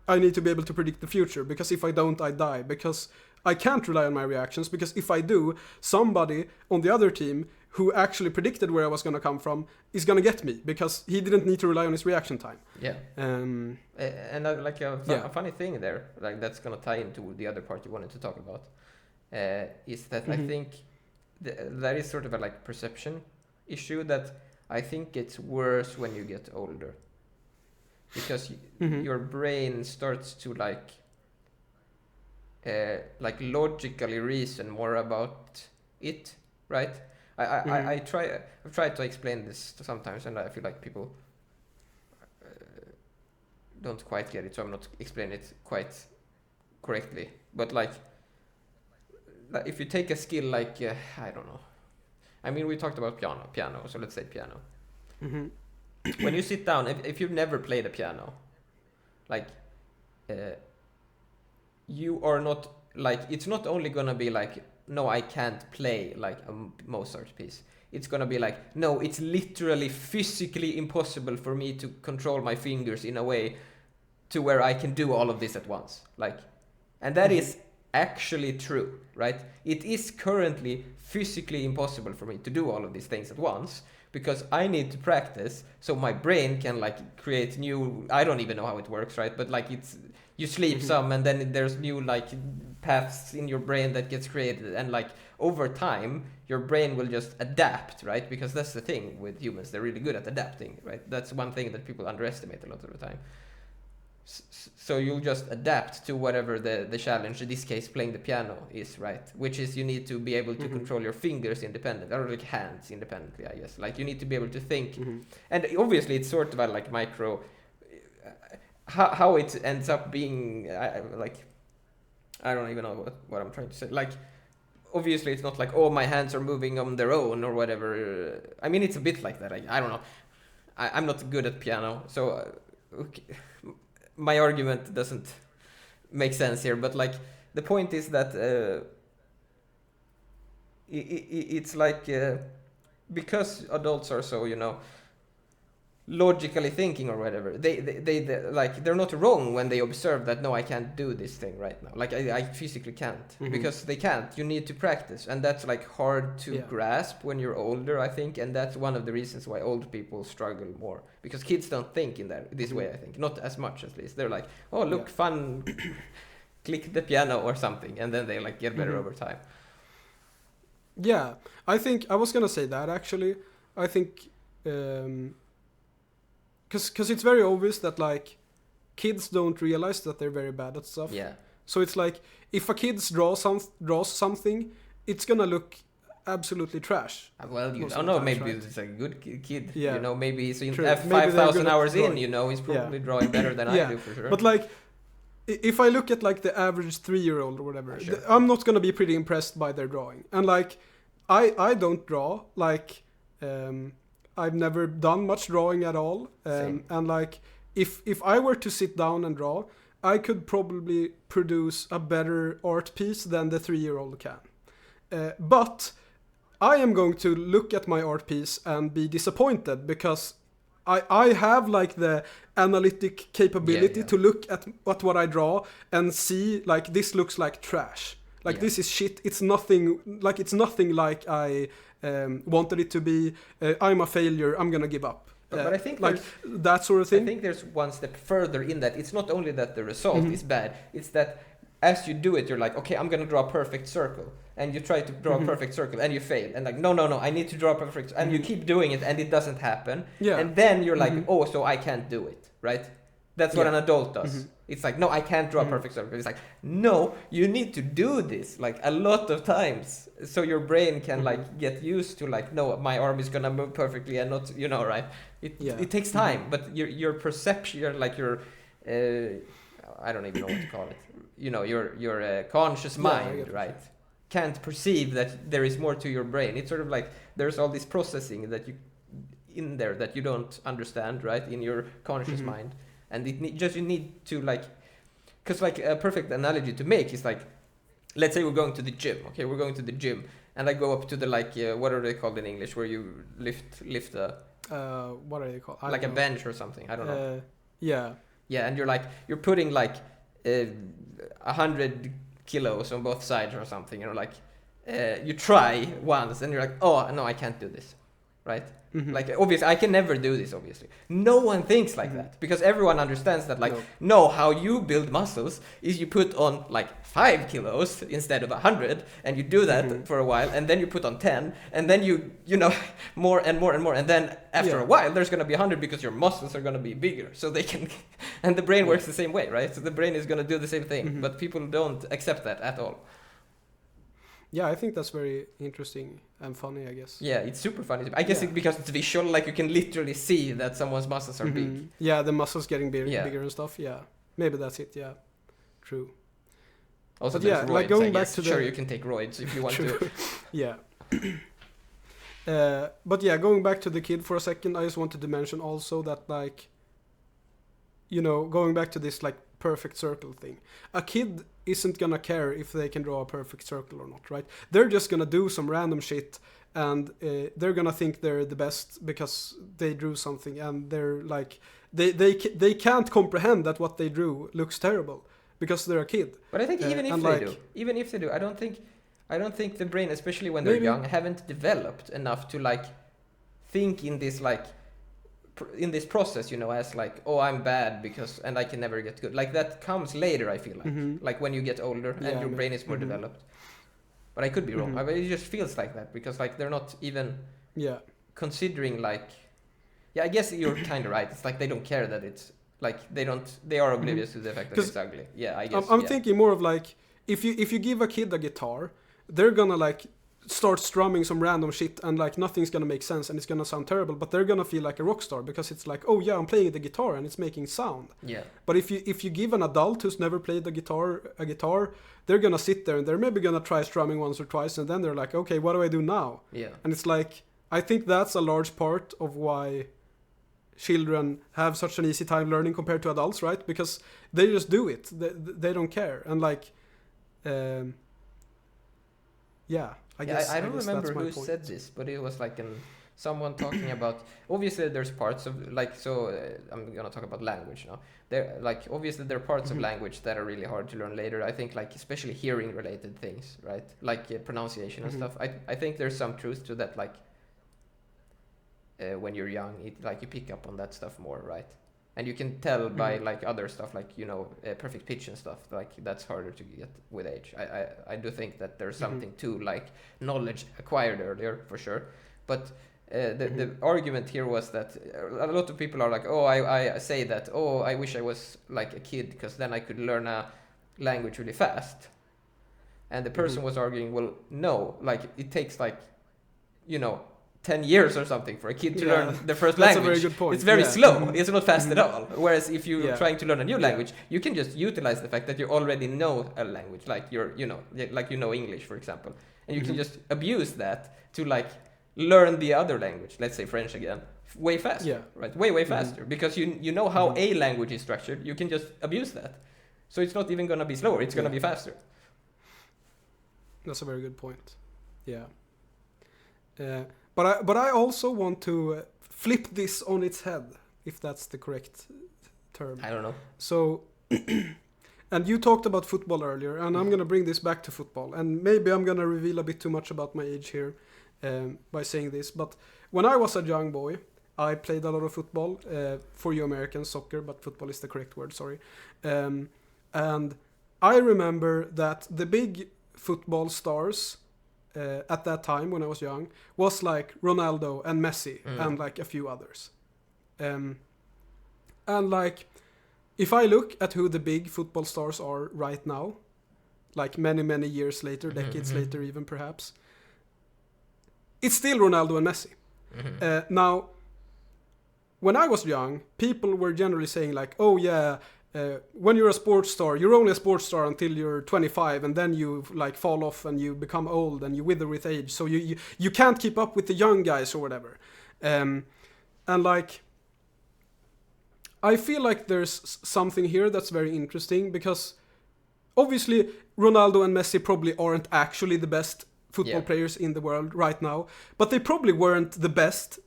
I need to be able to predict the future because if I don't, I die. Because I can't rely on my reactions because if I do, somebody on the other team who actually predicted where I was going to come from is going to get me because he didn't need to rely on his reaction time.
Yeah. And like a funny thing there, like that's going to tie into the other part you wanted to talk about, is that I think that is sort of a like perception issue that I think gets worse when you get older. Because your brain starts to like logically reason more about it, right? I've tried to explain this sometimes, and I feel like people don't quite get it, so I'm not explaining it quite correctly. But like if you take a skill like I don't know, I mean we talked about piano, so let's say piano. When you sit down, if you've never played a piano, like you are not like, it's not only gonna be like, no, I can't play like a Mozart piece. It's gonna be like, no, it's literally physically impossible for me to control my fingers in a way to where I can do all of this at once. Like, and that is actually true, right? It is currently physically impossible for me to do all of these things at once because I need to practice so my brain can like create new, I don't even know how it works, right? But like it's, you sleep some and then there's new like paths in your brain that gets created, and like over time your brain will just adapt, right? Because that's the thing with humans, they're really good at adapting, right? That's one thing that people underestimate a lot of the time. So you'll just adapt to whatever the challenge, in this case playing the piano, is, right? Which is you need to be able to control your fingers independently, or like hands independently, I guess. Like you need to be able to think. And obviously it's sort of a like micro, how it ends up being, like, I don't even know what I'm trying to say. Like, obviously it's not like, oh, my hands are moving on their own or whatever. I mean, it's a bit like that. I don't know. I'm not good at piano, so okay. My argument doesn't make sense here. But like, the point is that it's like because adults are so, you know, logically thinking or whatever, they like, they're not wrong when they observe that, no, I can't do this thing right now, like I physically can't, because they can't. You need to practice, and that's like hard to grasp when you're older, I think. And that's one of the reasons why old people struggle more, because kids don't think in this way, I think, not as much at least. They're like, oh, look, fun, click the piano or something, and then they like get better over time.
Yeah, I think I was gonna say that actually. I think because it's very obvious that like kids don't realize that they're very bad at stuff.
Yeah.
So it's like, if a kid draws something, it's gonna look absolutely trash.
Well, you don't know. Maybe it's a good kid.
Yeah.
You know, maybe he's 5,000 hours in. You know, he's probably drawing better than I do, for sure.
But like, if I look at like the average 3-year-old or whatever, I'm not gonna be pretty impressed by their drawing. And like, I don't draw. Like, I've never done much drawing at all. And like, if I were to sit down and draw, I could probably produce a better art piece than the 3-year-old can. But I am going to look at my art piece and be disappointed because I have like the analytic capability to look at what I draw and see like this looks like trash. Like this is shit. It's nothing like I wanted it to be. I'm a failure. I'm gonna give up.
But I think
like that sort of thing.
I think there's one step further in that. It's not only that the result is bad. It's that as you do it, you're like, okay, I'm gonna draw a perfect circle, and you try to draw a perfect circle, and you fail, and like, no, I need to draw a perfect, and you keep doing it, and it doesn't happen, and then you're like, oh, so I can't do it, right? That's what an adult does. It's like, no, I can't draw a perfect circle. It's like, no, you need to do this like a lot of times, so your brain can like get used to like, no, my arm is gonna move perfectly, and not, right? It takes time, but your perception, like your, I don't even know what to call it. Your conscious mind, right, can't perceive that there is more to your brain. It's sort of like there's all this processing that in there that you don't understand, right, in your conscious mind, and you need to like, because like a perfect analogy to make is like, let's say we're going to the gym. Okay, we're going to the gym, and I go up to the like what are they called in English, where you lift a
what are they called?
Like a bench or something. I don't know.
Yeah,
and you're putting like 100 kilos on both sides or something, like you try once and you're like, oh no, I can't do this, right? Like obviously I can never do this. Obviously no one thinks like that, because everyone understands that like no, how you build muscles is you put on like 5 kilos instead of 100, and you do that for a while, and then you put on 10, and then you more and more and more, and then after a while there's going to be 100 because your muscles are going to be bigger, so they can and the brain works the same way, right? So the brain is going to do the same thing, but people don't accept that at all.
Yeah, I think that's very interesting and funny, I guess.
Yeah, it's super funny. I guess because it's visual, like you can literally see that someone's muscles are big.
Yeah, the muscles getting bigger and stuff. Yeah, maybe that's it. Yeah, true.
Also, there's roids, like going back to sure, you can take roids if you want to.
Yeah. But yeah, going back to the kid for a second, I just wanted to mention also that like, going back to this like perfect circle thing, a kid isn't gonna care if they can draw a perfect circle or not, right? They're just gonna do some random shit, and they're gonna think they're the best because they drew something, and they're like they can't comprehend that what they drew looks terrible because they're a kid.
But I think even if they do, I don't think the brain, especially when they're young, haven't developed enough to like think in this like in this process, as like, oh, I'm bad and I can never get good. Like that comes later, I feel like. Like when you get older and your brain is more developed. But I could be wrong. I mean, it just feels like that because like they're not even considering like, I guess you're kind of right. It's like they don't care that it's like they are oblivious to the fact that it's ugly. Yeah, I guess.
I'm thinking more of like, if you give a kid a guitar, they're gonna like start strumming some random shit, and like nothing's gonna make sense and it's gonna sound terrible, but they're gonna feel like a rock star because it's like, oh yeah, I'm playing the guitar and it's making sound.
Yeah.
But if you give an adult who's never played a guitar, they're gonna sit there and they're maybe gonna try strumming once or twice, and then they're like, okay, what do I do now?
Yeah.
And it's like, I think that's a large part of why children have such an easy time learning compared to adults, right? Because they just do it. They don't care. And like, I
don't remember who said this, but it was like someone talking about, obviously there's parts of like, so I'm gonna talk about language now. Obviously there are parts of language that are really hard to learn later. I think like especially hearing related things, right? Like pronunciation and stuff. I think there's some truth to that. Like when you're young, you pick up on that stuff more, right? And you can tell by like other stuff, like perfect pitch and stuff. Like that's harder to get with age. I do think that there's something to like knowledge acquired earlier for sure. But the argument here was that a lot of people are like, oh, I say that, oh, I wish I was like a kid because then I could learn a language really fast. And the person was arguing, well, no, like it takes like 10 years or something for a kid to learn the first language. That's a very good point. It's very slow. It's not fast at all. Whereas if you're trying to learn a new language, you can just utilize the fact that you already know a language, like English, for example, and you can just abuse that to like learn the other language, let's say French again, way faster, right? Way faster, because you know how a language is structured. You can just abuse that, so it's not even gonna be slower. It's gonna be faster.
That's a very good point. Yeah. But I also want to flip this on its head, if that's the correct term.
I don't know.
So, and you talked about football earlier, and I'm gonna bring this back to football, and maybe I'm gonna reveal a bit too much about my age here by saying this, but when I was a young boy, I played a lot of football. For you Americans, soccer, but football is the correct word. Sorry. And I remember that the big football stars at that time when I was young was like Ronaldo and Messi and like a few others. And like if I look at who the big football stars are right now, like many years later, decades later even perhaps, it's still Ronaldo and Messi. Now, when I was young, people were generally saying like, oh yeah, when you're a sports star, you're only a sports star until you're 25, and then you like fall off and you become old and you wither with age. So you can't keep up with the young guys or whatever. And like, I feel like there's something here that's very interesting, because obviously Ronaldo and Messi probably aren't actually the best football players in the world right now, but they probably weren't the best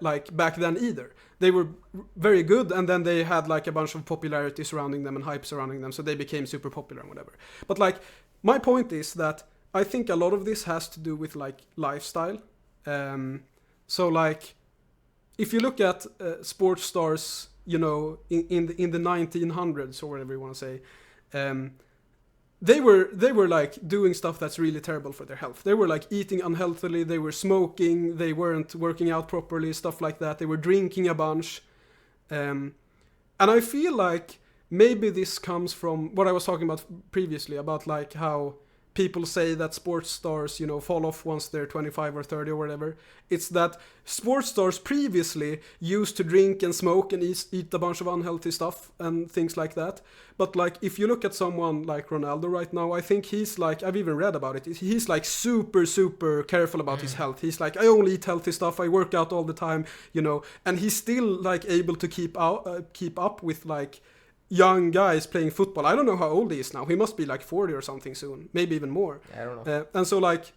like back then either. They were very good, and then they had like a bunch of popularity surrounding them and hype surrounding them, so they became super popular and whatever. But like, my point is that I think a lot of this has to do with like lifestyle. So like, if you look at sports stars, you know, in the 1900s or whatever you want to say, they were like doing stuff that's really terrible for their health. They were like eating unhealthily, they were smoking, they weren't working out properly, stuff like that. They were drinking a bunch. And I feel like maybe this comes from what I was talking about previously, about like how people say that sports stars, you know, fall off once they're 25 or 30 or whatever. It's that sports stars previously used to drink and smoke and eat a bunch of unhealthy stuff and things like that. But like, if you look at someone like Ronaldo right now, I think he's like, I've even read about it, he's like super careful about his health. He's like, I only eat healthy stuff, I work out all the time, you know, and he's still like able to keep up with like young guys playing football. I don't know how old he is now. He must be like 40 or something soon, maybe even more.
I don't know.
And so like,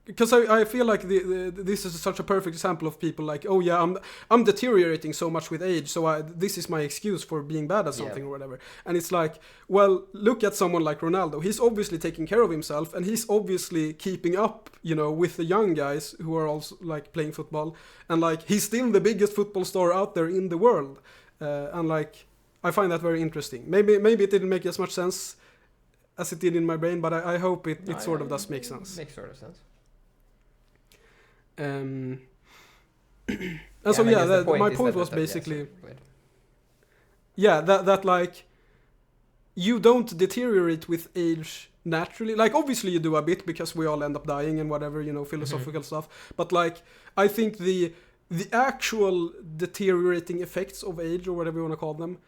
because I feel like this is such a perfect example of people like, oh yeah, I'm deteriorating so much with age, so this is my excuse for being bad at something or whatever. And it's like, well, look at someone like Ronaldo. He's obviously taking care of himself, and he's obviously keeping up, you know, with the young guys who are also like playing football, and like he's still the biggest football star out there in the world. And like, I find that very interesting. Maybe it didn't make as much sense as it did in my brain, but I hope it sort of does make sense.
Makes sort of sense.
And so my point was basically, that like, you don't deteriorate with age naturally. Like, obviously you do a bit because we all end up dying and whatever, you know, philosophical stuff. But like, I think the actual deteriorating effects of age, or whatever you want to call them,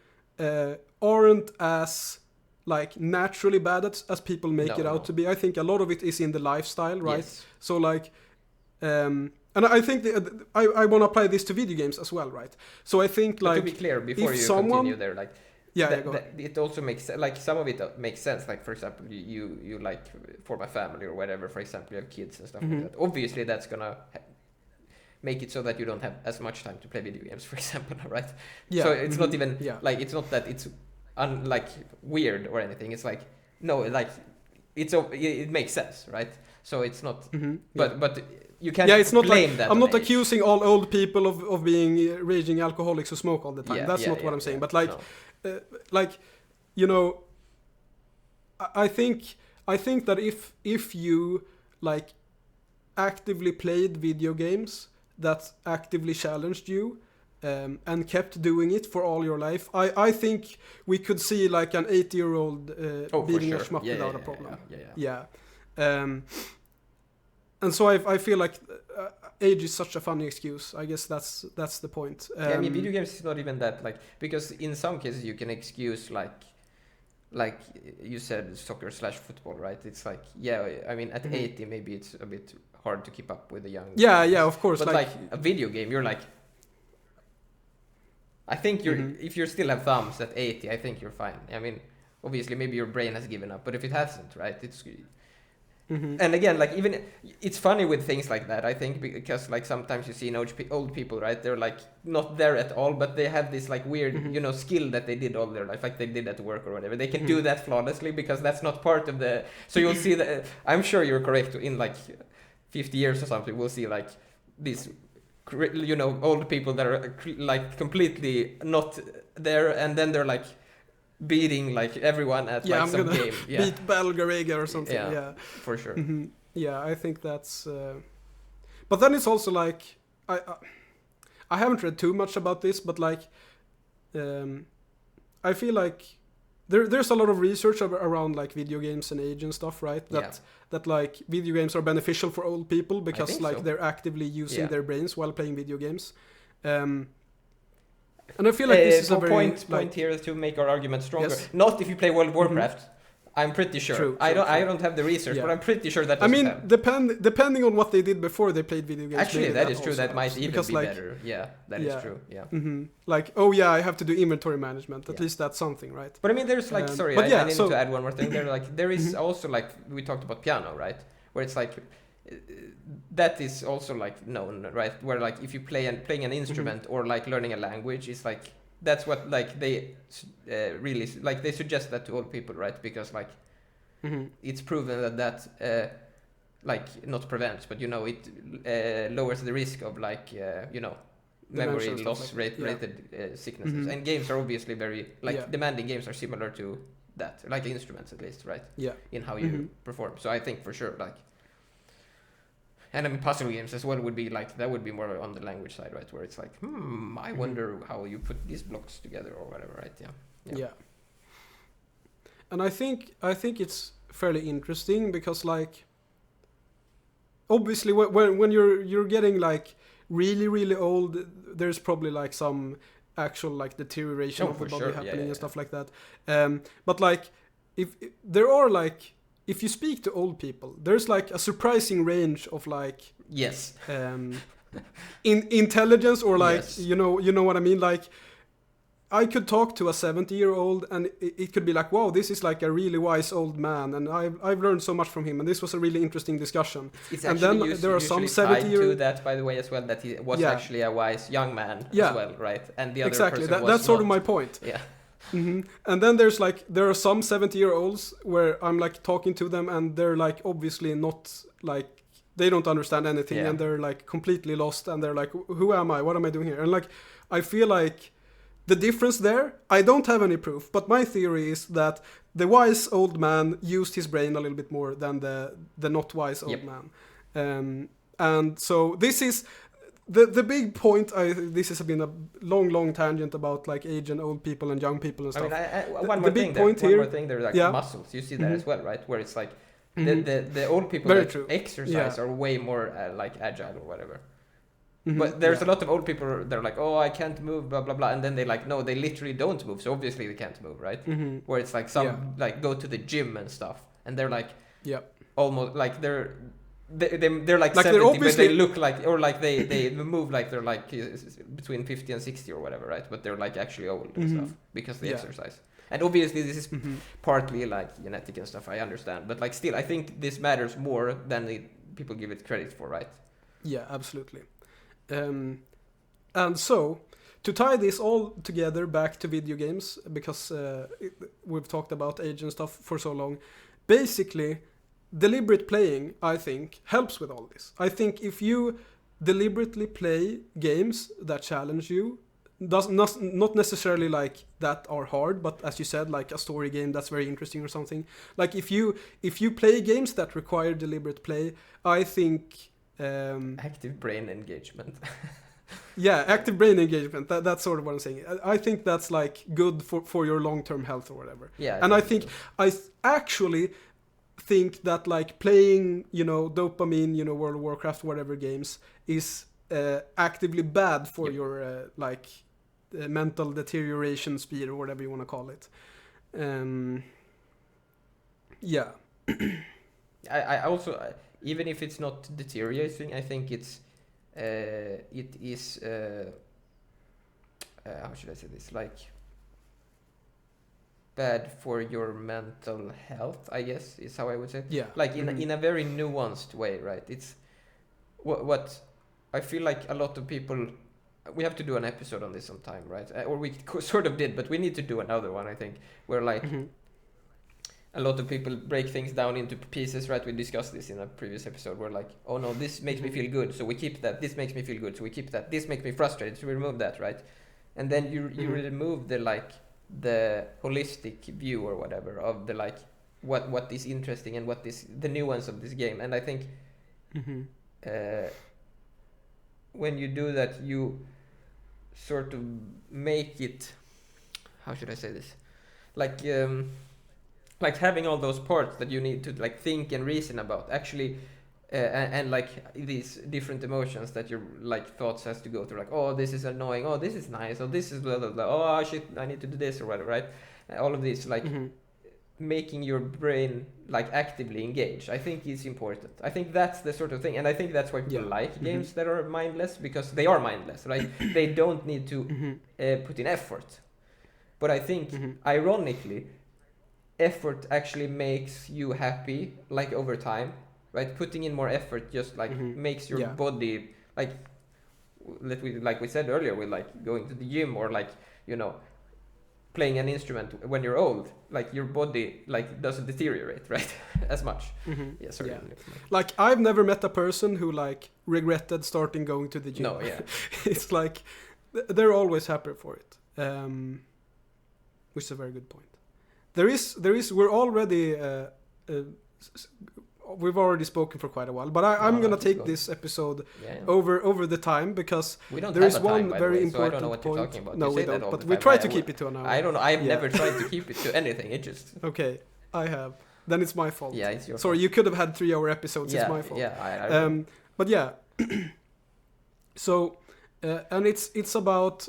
aren't as like naturally bad as people make it out to be. I think a lot of it is in the lifestyle, right? Yes. So like, and I think I want to apply this to video games as well, right? So I think like,
but to be clear, before you continue there, like, it also makes like, some of it makes sense. Like, for example, you like form a family or whatever. For example, you have kids and stuff like that. Obviously, that's gonna make it so that you don't have as much time to play video games, for example, right? Yeah. So it's not even like, it's not that it's like weird or anything. It's like, no, like it makes sense, right? So it's not, but you can't it's not blame like, that.
I'm not accusing all old people of being raging alcoholics who smoke all the time. That's not what I'm saying. But like, like, you know, I think that if you like actively played video games that actively challenged you, and kept doing it for all your life, I think we could see like an 80-year-old beating a schmuck without a problem. And so I feel like age is such a funny excuse. I guess that's the point.
I mean, video games is not even that, like, because in some cases you can excuse like you said, soccer/football, right? It's like, I mean, at 80 maybe it's a bit hard to keep up with the young.
Yeah, of course.
But like a video game, you're like, I think if you still have thumbs at 80, I think you're fine. I mean, obviously maybe your brain has given up, but if it hasn't, right, it's. And again, like even it's funny with things like that, I think, because like sometimes you see old people, right? They're like not there at all, but they have this like weird, skill that they did all their life, like they did at work or whatever. They can do that flawlessly because that's not part of the. So you'll see that. I'm sure you're correct. In like 50 years or something, we'll see like these, old people that are like completely not there, and then they're like beating like everyone at like some game. Yeah,
beat Belgarega or something. Yeah,
for sure.
Yeah, I think that's. But then it's also like I haven't read too much about this, but like I feel like there's a lot of research around like video games and age and stuff, right? That like video games are beneficial for old people because like they're actively using their brains while playing video games. And I feel like this is a very
point here to make our argument stronger. Yes. Not if you play World of Warcraft. I'm pretty sure. True. I don't have the research, but I'm pretty sure that.
Depending on what they did before they played video games.
Actually, that is true. That might even be better. Yeah, that is true. Yeah.
Like, oh yeah, I have to do inventory management. At least that's something, right?
But I mean, there's like, I need to add one more thing. There is also like we talked about piano, right? Where it's like. That is also like known, right? Where like if you playing an instrument or like learning a language, it's like that's what like they really like they suggest that to old people, right? Because like it's proven that like not prevents, but it lowers the risk of like memory loss rated sicknesses. And games are obviously very demanding. Games are similar to that, like instruments at least, right?
Yeah.
In how you perform. So I think for sure like. And I mean, puzzle games as well would be like, that would be more on the language side, right? Where it's like, I wonder how you put these blocks together or whatever, right? Yeah.
And I think it's fairly interesting because like, obviously when you're getting like really, really old, there's probably like some actual like deterioration of the body happening and stuff like that. But like, if there are like, if you speak to old people, there's like a surprising range of like in intelligence or like you know what I mean. Like I could talk to a 70-year-old and it could be like, wow, this is like a really wise old man, and I've learned so much from him, and this was a really interesting discussion.
It's
and then there are some 70-year
that, by the way, as well, that he was actually a wise young man as well, right? And the other person
that's sort of my point.
Yeah.
And then there are some 70-year-olds where I'm like talking to them and they're like obviously not like they don't understand anything and they're like completely lost and they're like, who am I? What am I doing here? And like I feel like the difference there, I don't have any proof, but my theory is that the wise old man used his brain a little bit more than the not wise old man. And so this is the big point. This has been a long tangent about like age and old people and young people and stuff.
I mean, one more thing. There's like muscles. You see that as well, right? Where it's like the old people that exercise are way more like agile or whatever. But there's a lot of old people. They're like, oh, I can't move, blah blah blah, and then they like, no, they literally don't move. So obviously they can't move, right? Where it's like some like go to the gym and stuff, and they're like, almost like they're like 70, but they look like, or like they move like they're like between 50 and 60 or whatever, right? But they're like actually old and stuff because they exercise. And obviously this is partly like genetic and stuff, I understand. But like still, I think this matters more than people give it credit for, right?
Yeah, absolutely. And so, to tie this all together back to video games, because we've talked about age and stuff for so long, basically, deliberate playing, I think, helps with all this. I think if you deliberately play games that challenge you, not necessarily like that are hard, but as you said, like a story game that's very interesting or something. Like if you play games that require deliberate play, I think
active brain engagement.
Active brain engagement. That's sort of what I'm saying. I think that's like good for your long-term health or whatever.
Yeah.
And I think I actually think that like playing, dopamine, World of Warcraft, whatever games is actively bad for your like mental deterioration speed or whatever you want to call it.
I also even if it's not deteriorating, I think it is how should I say this, like bad for your mental health, I guess is how I would say it.
Yeah.
Like in a very nuanced way, right? It's what I feel like a lot of people, we have to do an episode on this sometime, right? Or we sort of did, but we need to do another one, I think, where like a lot of people break things down into pieces, right? We discussed this in a previous episode where like, oh no, this makes me feel good, so we keep that. This makes me feel good, so we keep that. This makes me frustrated, so we remove that, right? And then you remove the holistic view or whatever of the like what is interesting and what is the nuance of this game. And I think when you do that, you sort of make it, how should I say this, like having all those parts that you need to like think and reason about actually, and like these different emotions that your like thoughts has to go through, like, oh, this is annoying, oh, this is nice, oh, this is blah blah blah, oh shit, I need to do this or whatever, right? All of this like making your brain like actively engaged, I think is important. I think that's the sort of thing, and I think that's why people like games that are mindless, because they are mindless, right? They don't need to put in effort. But I think ironically, effort actually makes you happy, like over time, right? Putting in more effort just like makes your body like we said earlier, with like going to the gym or like, you know, playing an instrument when you're old, like your body like doesn't deteriorate, right? As much. Yeah, sorry. Yeah.
Like I've never met a person who like regretted starting going to the gym.
No, yeah.
It's like they're always happy for it, which is a very good point. There is we're already we've already spoken for quite a while, but I'm gonna take this episode over the time, because there is one very important point.
You're talking about.
No, we don't. But we try to keep it to an hour.
I don't know. I've never tried to keep it to anything. It just
okay. I have. Then it's my fault.
Yeah, it's your
Sorry,
fault.
you could have had 3-hour episodes. It's my fault.
Yeah,
but yeah. So, and it's about.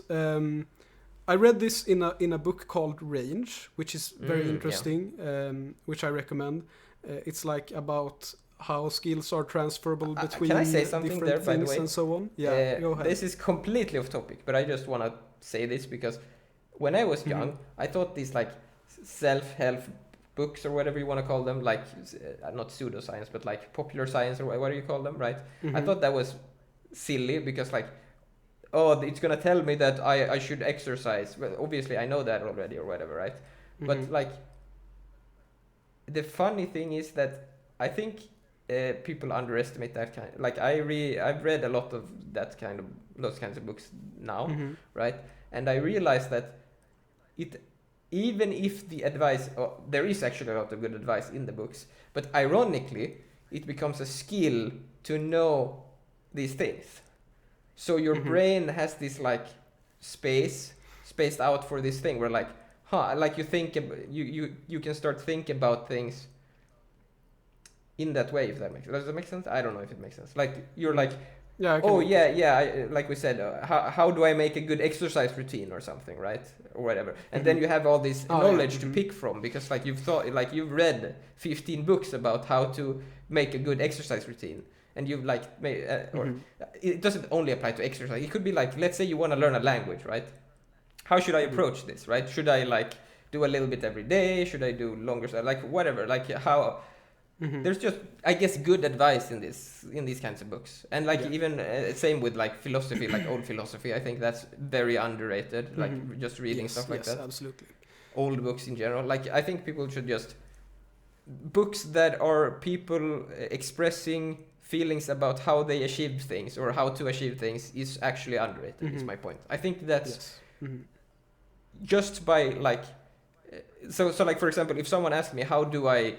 I read this in a book called Range, which is very interesting, which I recommend. It's like about how skills are transferable between different
there,
things and so on. Yeah, go ahead.
This is completely off topic, but I just want to say this because when I was young, I thought these like self-help books or whatever you want to call them, like not pseudoscience, but like popular science or what do you call them, right? I thought that was silly because like, oh, it's gonna tell me that I should exercise. Well, obviously I know that already or whatever, right? But like, the funny thing is that I think people underestimate that kind. Like I've read a lot of those kinds of books now, right? And I realized that even if the advice, there is actually a lot of good advice in the books, but ironically, it becomes a skill to know these things. So your brain has this like spaced out for this thing where like, like you think you can start thinking about things in that way, if that makes sense. Does that make sense? I don't know if it makes sense. Like you're like, like we said, how do I make a good exercise routine or something, right? Or whatever. And then you have all this knowledge to pick from, because like you've read 15 books about how to make a good exercise routine. And you've like made, or it doesn't only apply to exercise. It could be like, let's say you want to learn a language, right? How should I approach this, right? Should I like do a little bit every day? Should I do longer? Like whatever, like how. There's just, I guess, good advice in these kinds of books, and like even same with like philosophy, like old philosophy. I think that's very underrated. Like just reading stuff like that. Yes,
absolutely.
Old books in general. Like I think people should just books that are people expressing feelings about how they achieve things or how to achieve things is actually underrated. Is my point. I think that's just by like, so like for example, if someone asks me how do I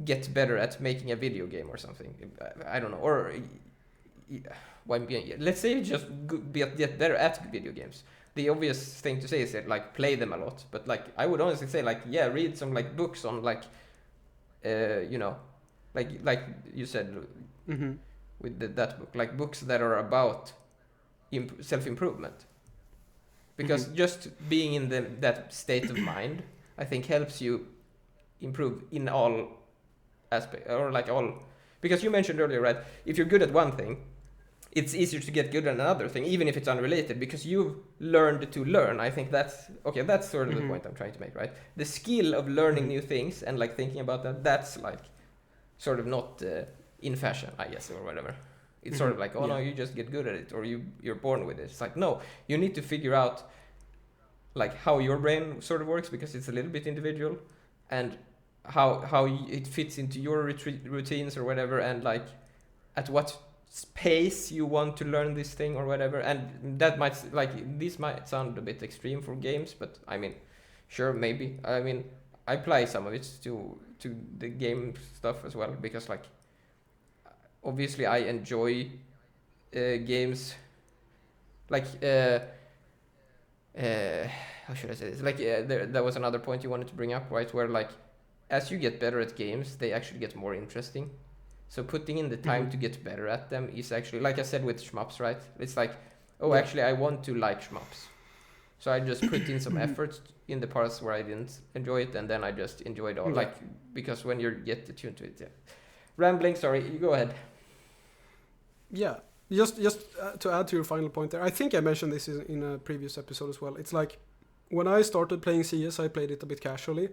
get better at making a video game or something, I don't know, or let's say just get better at video games. The obvious thing to say is that like play them a lot, but like I would honestly say like read some like books on like you know, like you said with that book, like books that are about self-improvement, because just being in that state of mind, I think helps you improve in all aspect, or like all Because you mentioned earlier, right? If you're good at one thing, it's easier to get good at another thing, even if it's unrelated, because you've learned to learn. I think that's sort of the point I'm trying to make, right? The skill of learning new things and like thinking about that's like sort of not in fashion, I guess, or whatever. It's sort of like, no, you just get good at it, or you're born with it. It's like, no, you need to figure out like how your brain sort of works, because it's a little bit individual, and how it fits into your routines or whatever, and like at what pace you want to learn this thing or whatever. And that might, like, this might sound a bit extreme for games, but I mean, sure, maybe. I mean, I apply some of it to the game stuff as well, because like obviously I enjoy games like how should I say this? Like there was another point you wanted to bring up, right? Where like as you get better at games, they actually get more interesting. So putting in the time to get better at them is actually, like I said with shmups, right? It's like, actually I want to like shmups. So I just put in some effort in the parts where I didn't enjoy it, and then I just enjoyed all. Like, because when you get attuned to it, Rambling, sorry, you go ahead.
Yeah, just to add to your final point there, I think I mentioned this in a previous episode as well. It's like, when I started playing CS, I played it a bit casually.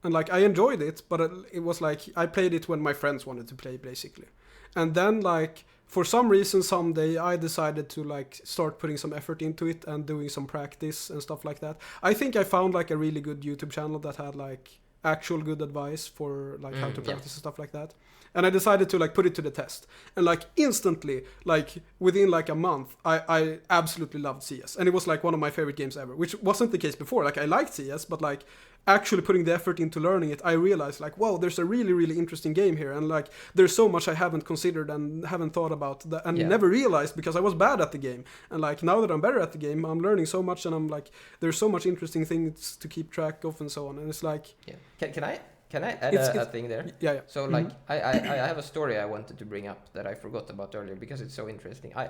And like I enjoyed it, but it was like I played it when my friends wanted to play, basically. And then like for some reason someday I decided to like start putting some effort into it and doing some practice and stuff like that. I think I found like a really good YouTube channel that had like actual good advice for like how to practice and stuff like that. And I decided to like put it to the test. And like instantly, like within like a month, I absolutely loved CS. And it was like one of my favorite games ever, which wasn't the case before. Like I liked CS, but like actually putting the effort into learning it, I realized like, wow, there's a really, really interesting game here. And like there's so much I haven't considered and haven't thought about that, and never realized because I was bad at the game. And like now that I'm better at the game, I'm learning so much, and I'm like, there's so much interesting things to keep track of and so on. And it's like...
Can I add a thing there?
Yeah.
So like I have a story I wanted to bring up that I forgot about earlier because it's so interesting. I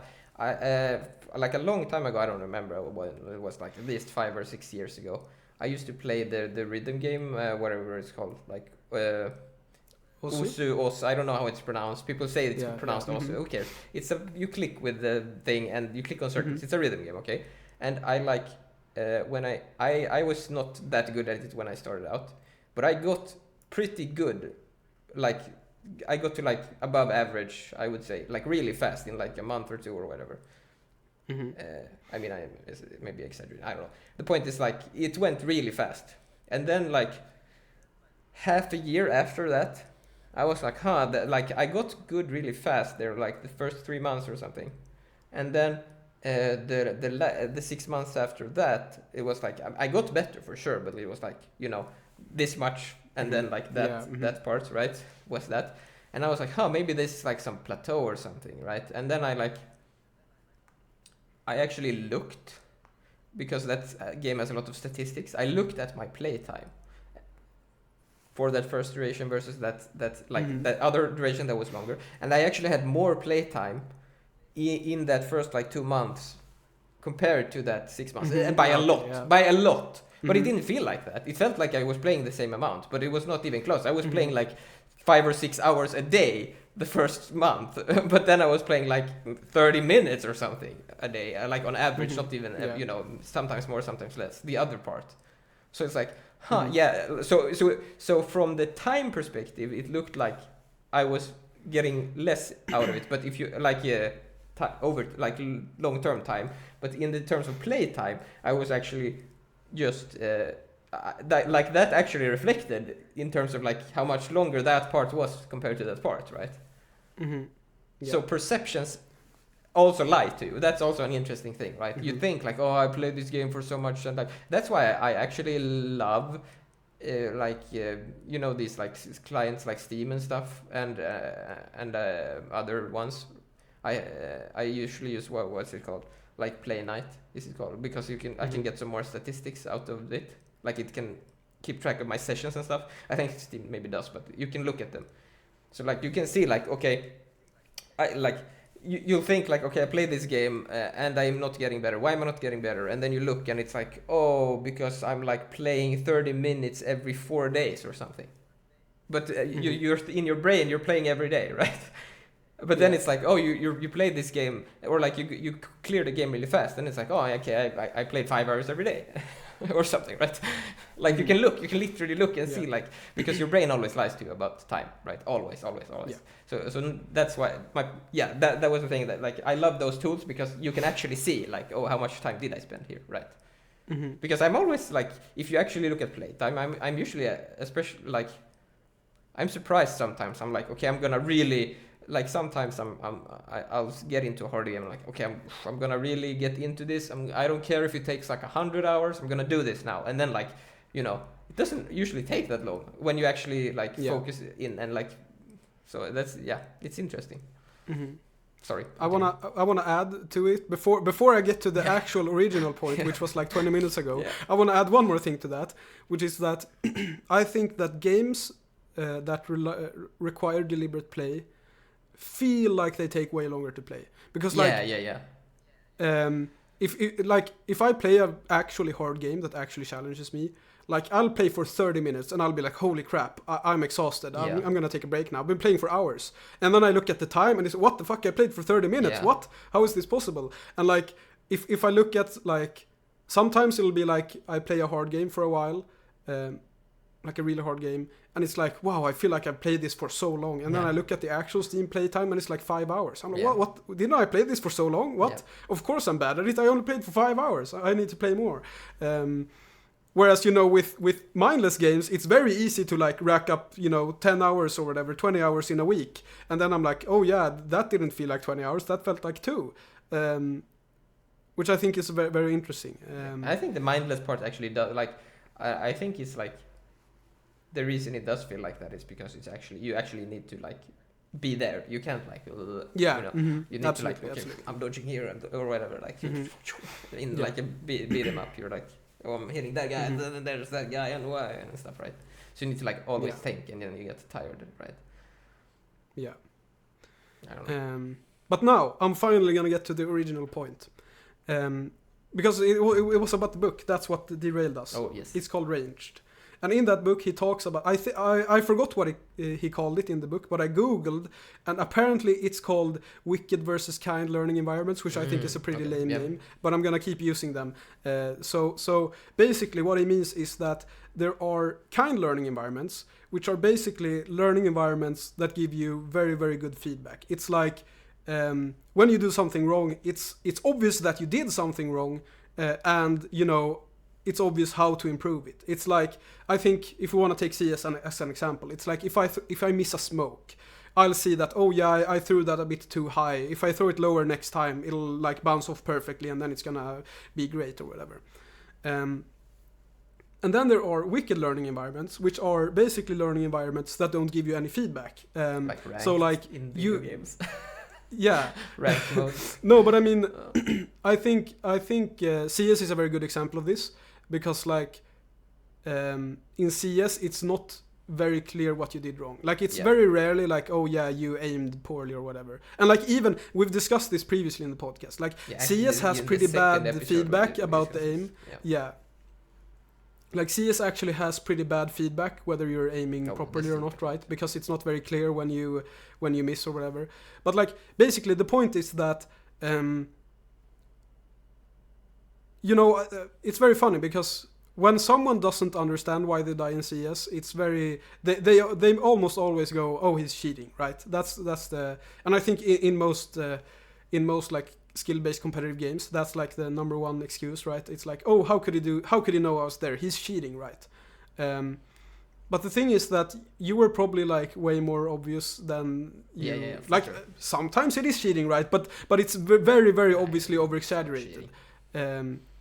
like a long time ago, I don't remember when it was, like at least 5 or 6 years ago, I used to play the rhythm game, whatever it's called, like Osu, I don't know how it's pronounced. People say it's pronounced Osu. Who cares? It's you click with the thing and you click on circles. It's a rhythm game, okay? And I like when I was not that good at it when I started out, but I got pretty good. Like I got to like above average, I would say, like really fast in like a month or two or whatever. I mean, I maybe exaggerating, I don't know. The point is like it went really fast, and then like half a year after that, I was like, like I got good really fast there, like the first 3 months or something, and then the 6 months after that, it was like I got better for sure, but it was like, you know, this much, and then like that that part, right, was that, and I was like, maybe this is like some plateau or something, right? And then I actually looked, because that game has a lot of statistics. I looked at my playtime for that first duration versus that that other duration that was longer, and I actually had more playtime in that first like 2 months compared to that 6 months, and by a lot. But it didn't feel like that. It felt like I was playing the same amount, but it was not even close. I was playing like 5 or 6 hours a day the first month, but then I was playing like 30 minutes or something a day, like on average, not even, you know, sometimes more, sometimes less, the other part. So it's like, so from the time perspective, it looked like I was getting less out of it, but if you, like, over, like, long-term time, but in the terms of play time, I was actually just, like, that actually reflected in terms of, like, how much longer that part was compared to that part, right? So perceptions also lie to you. That's also an interesting thing, right? You think like, I played this game for so much, and like that's why I actually love you know, these like clients like Steam and stuff, and other ones. I usually use what's it called, like Play Night, this is called, because you can I can get some more statistics out of it. Like it can keep track of my sessions and stuff. I think Steam maybe does, but you can look at them. So like you can see like, okay, you'll think like, okay, I played this game and I'm not getting better. Why am I not getting better? And then you look and it's like, because I'm like playing 30 minutes every 4 days or something. but you're in your brain, you're playing every day, right? But then it's like, oh, you played this game, or like you clear the game really fast, and it's like, oh, okay, I played 5 hours every day, or something, right? Like you can literally look and see, like, because your brain always lies to you about time, right? Always.
Yeah.
So that's why that was the thing, that like I love those tools, because you can actually see, like, oh, how much time did I spend here, right?
Mm-hmm.
Because I'm always like, if you actually look at playtime, I'm usually especially like, I'm surprised sometimes. I'm like, okay, I'm gonna really, like, sometimes I'll get into a hard game. I'm like, okay, I'm gonna really get into this. I don't care if it takes like 100 hours. I'm gonna do this now. And then, like, it doesn't usually take that long when you actually like focus in, and like, so that's it's interesting.
Mm-hmm.
Sorry.
I wanna add to it before I get to the actual original point, which was like 20 minutes ago.
Yeah.
I wanna add one more thing to that, which is that I think that games that require deliberate play feel like they take way longer to play, because if I play a actually hard game that actually challenges me, like I'll play for 30 minutes and I'll be like, holy crap, I'm exhausted. I'm gonna take a break now. I've been playing for hours, and then I look at the time and it's, what the fuck, I played for 30 minutes.
Yeah.
What? How is this possible? And like if I look at, like, sometimes it'll be like I play a hard game for a while, like a really hard game, and it's like, wow, I feel like I've played this for so long, and then I look at the actual Steam playtime and it's like 5 hours. I'm like, what? Didn't I play this for so long? What? Yeah. Of course I'm bad at it. I only played for 5 hours. I need to play more. Whereas, with mindless games, it's very easy to like rack up, 10 hours or whatever, 20 hours in a week. And then I'm like, oh yeah, that didn't feel like 20 hours. That felt like 2. Which I think is very, very interesting.
I think the mindless part actually does, like, I think it's like, the reason it does feel like that is because it's actually, you actually need to like be there. You can't like, you need absolutely, to like, okay, I'm dodging here or whatever, like, in like a beat 'em up, you're like, oh, I'm hitting that guy, and then there's that guy, and why, and stuff, right? So you need to like always think, and then you get tired, right?
Yeah.
I don't know.
But now I'm finally gonna get to the original point, because it was about the book. That's what derailed us.
Oh yes.
It's called Ranged. And in that book, he talks about, I forgot what he called it in the book, but I googled, and apparently it's called Wicked versus Kind Learning Environments, which I think is a pretty lame name, but I'm gonna keep using them. So basically what he means is that there are kind learning environments, which are basically learning environments that give you very, very good feedback. It's like, when you do something wrong, it's obvious that you did something wrong, and it's obvious how to improve it. It's like, I think if we want to take CS as an example, it's like if I miss a smoke, I'll see that, oh yeah, I threw that a bit too high. If I throw it lower next time, it'll like bounce off perfectly, and then it's gonna be great or whatever. And then there are wicked learning environments, which are basically learning environments that don't give you any feedback.
Like ranked
so like
in video games.
Yeah.
Ranked modes.
No, but I mean, I think CS is a very good example of this. Because like in CS, it's not very clear what you did wrong. Like it's very rarely like, oh yeah, you aimed poorly or whatever. And like even we've discussed this previously in the podcast. Like CS has pretty bad feedback about the aim. Yeah. Like CS actually has pretty bad feedback whether you're aiming properly or not, right? Because it's not very clear when you miss or whatever. But like basically the point is that it's very funny because when someone doesn't understand why they die in CS, it's very they almost always go, oh, he's cheating, right? That's the, and I think in most like skill-based competitive games, that's like the number one excuse, right? It's like, oh, how could he know I was there? He's cheating, right? But the thing is that you were probably like way more obvious than you. Like sure. Sometimes it is cheating, right? But it's very, very obviously over-exaggerated.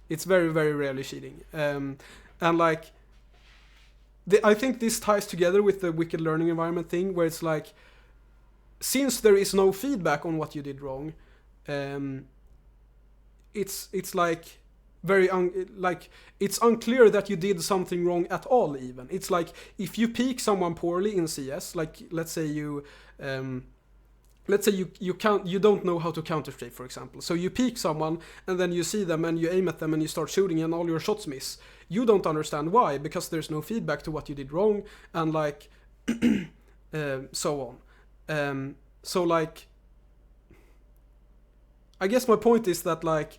It's very, very rarely cheating. And like, I think this ties together with the wicked learning environment thing, where it's like, since there is no feedback on what you did wrong, it's like very it's unclear that you did something wrong at all. Even it's like if you peek someone poorly in CS, like let's say you don't know how to counter strafe, for example. So you peek someone and then you see them and you aim at them and you start shooting and all your shots miss. You don't understand why, because there's no feedback to what you did wrong, and like so on. So like, I guess my point is that like,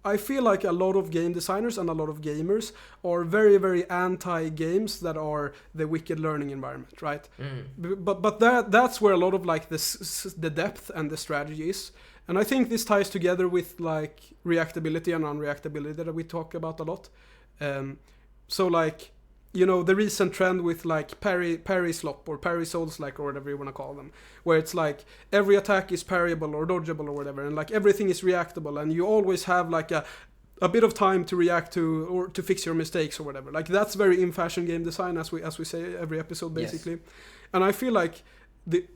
I feel like a lot of game designers and a lot of gamers are very, very anti-games that are the wicked learning environment, right? But that's where a lot of like the depth and the strategy is. And I think this ties together with like reactability and unreactability that we talk about a lot. So like, you know, the recent trend with like parry slop or parry souls-like or whatever you want to call them, where it's like every attack is parryable or dodgeable or whatever, and like everything is reactable, and you always have like a bit of time to react to or to fix your mistakes or whatever. Like that's very in fashion game design, as we say every episode basically. Yes. And I feel like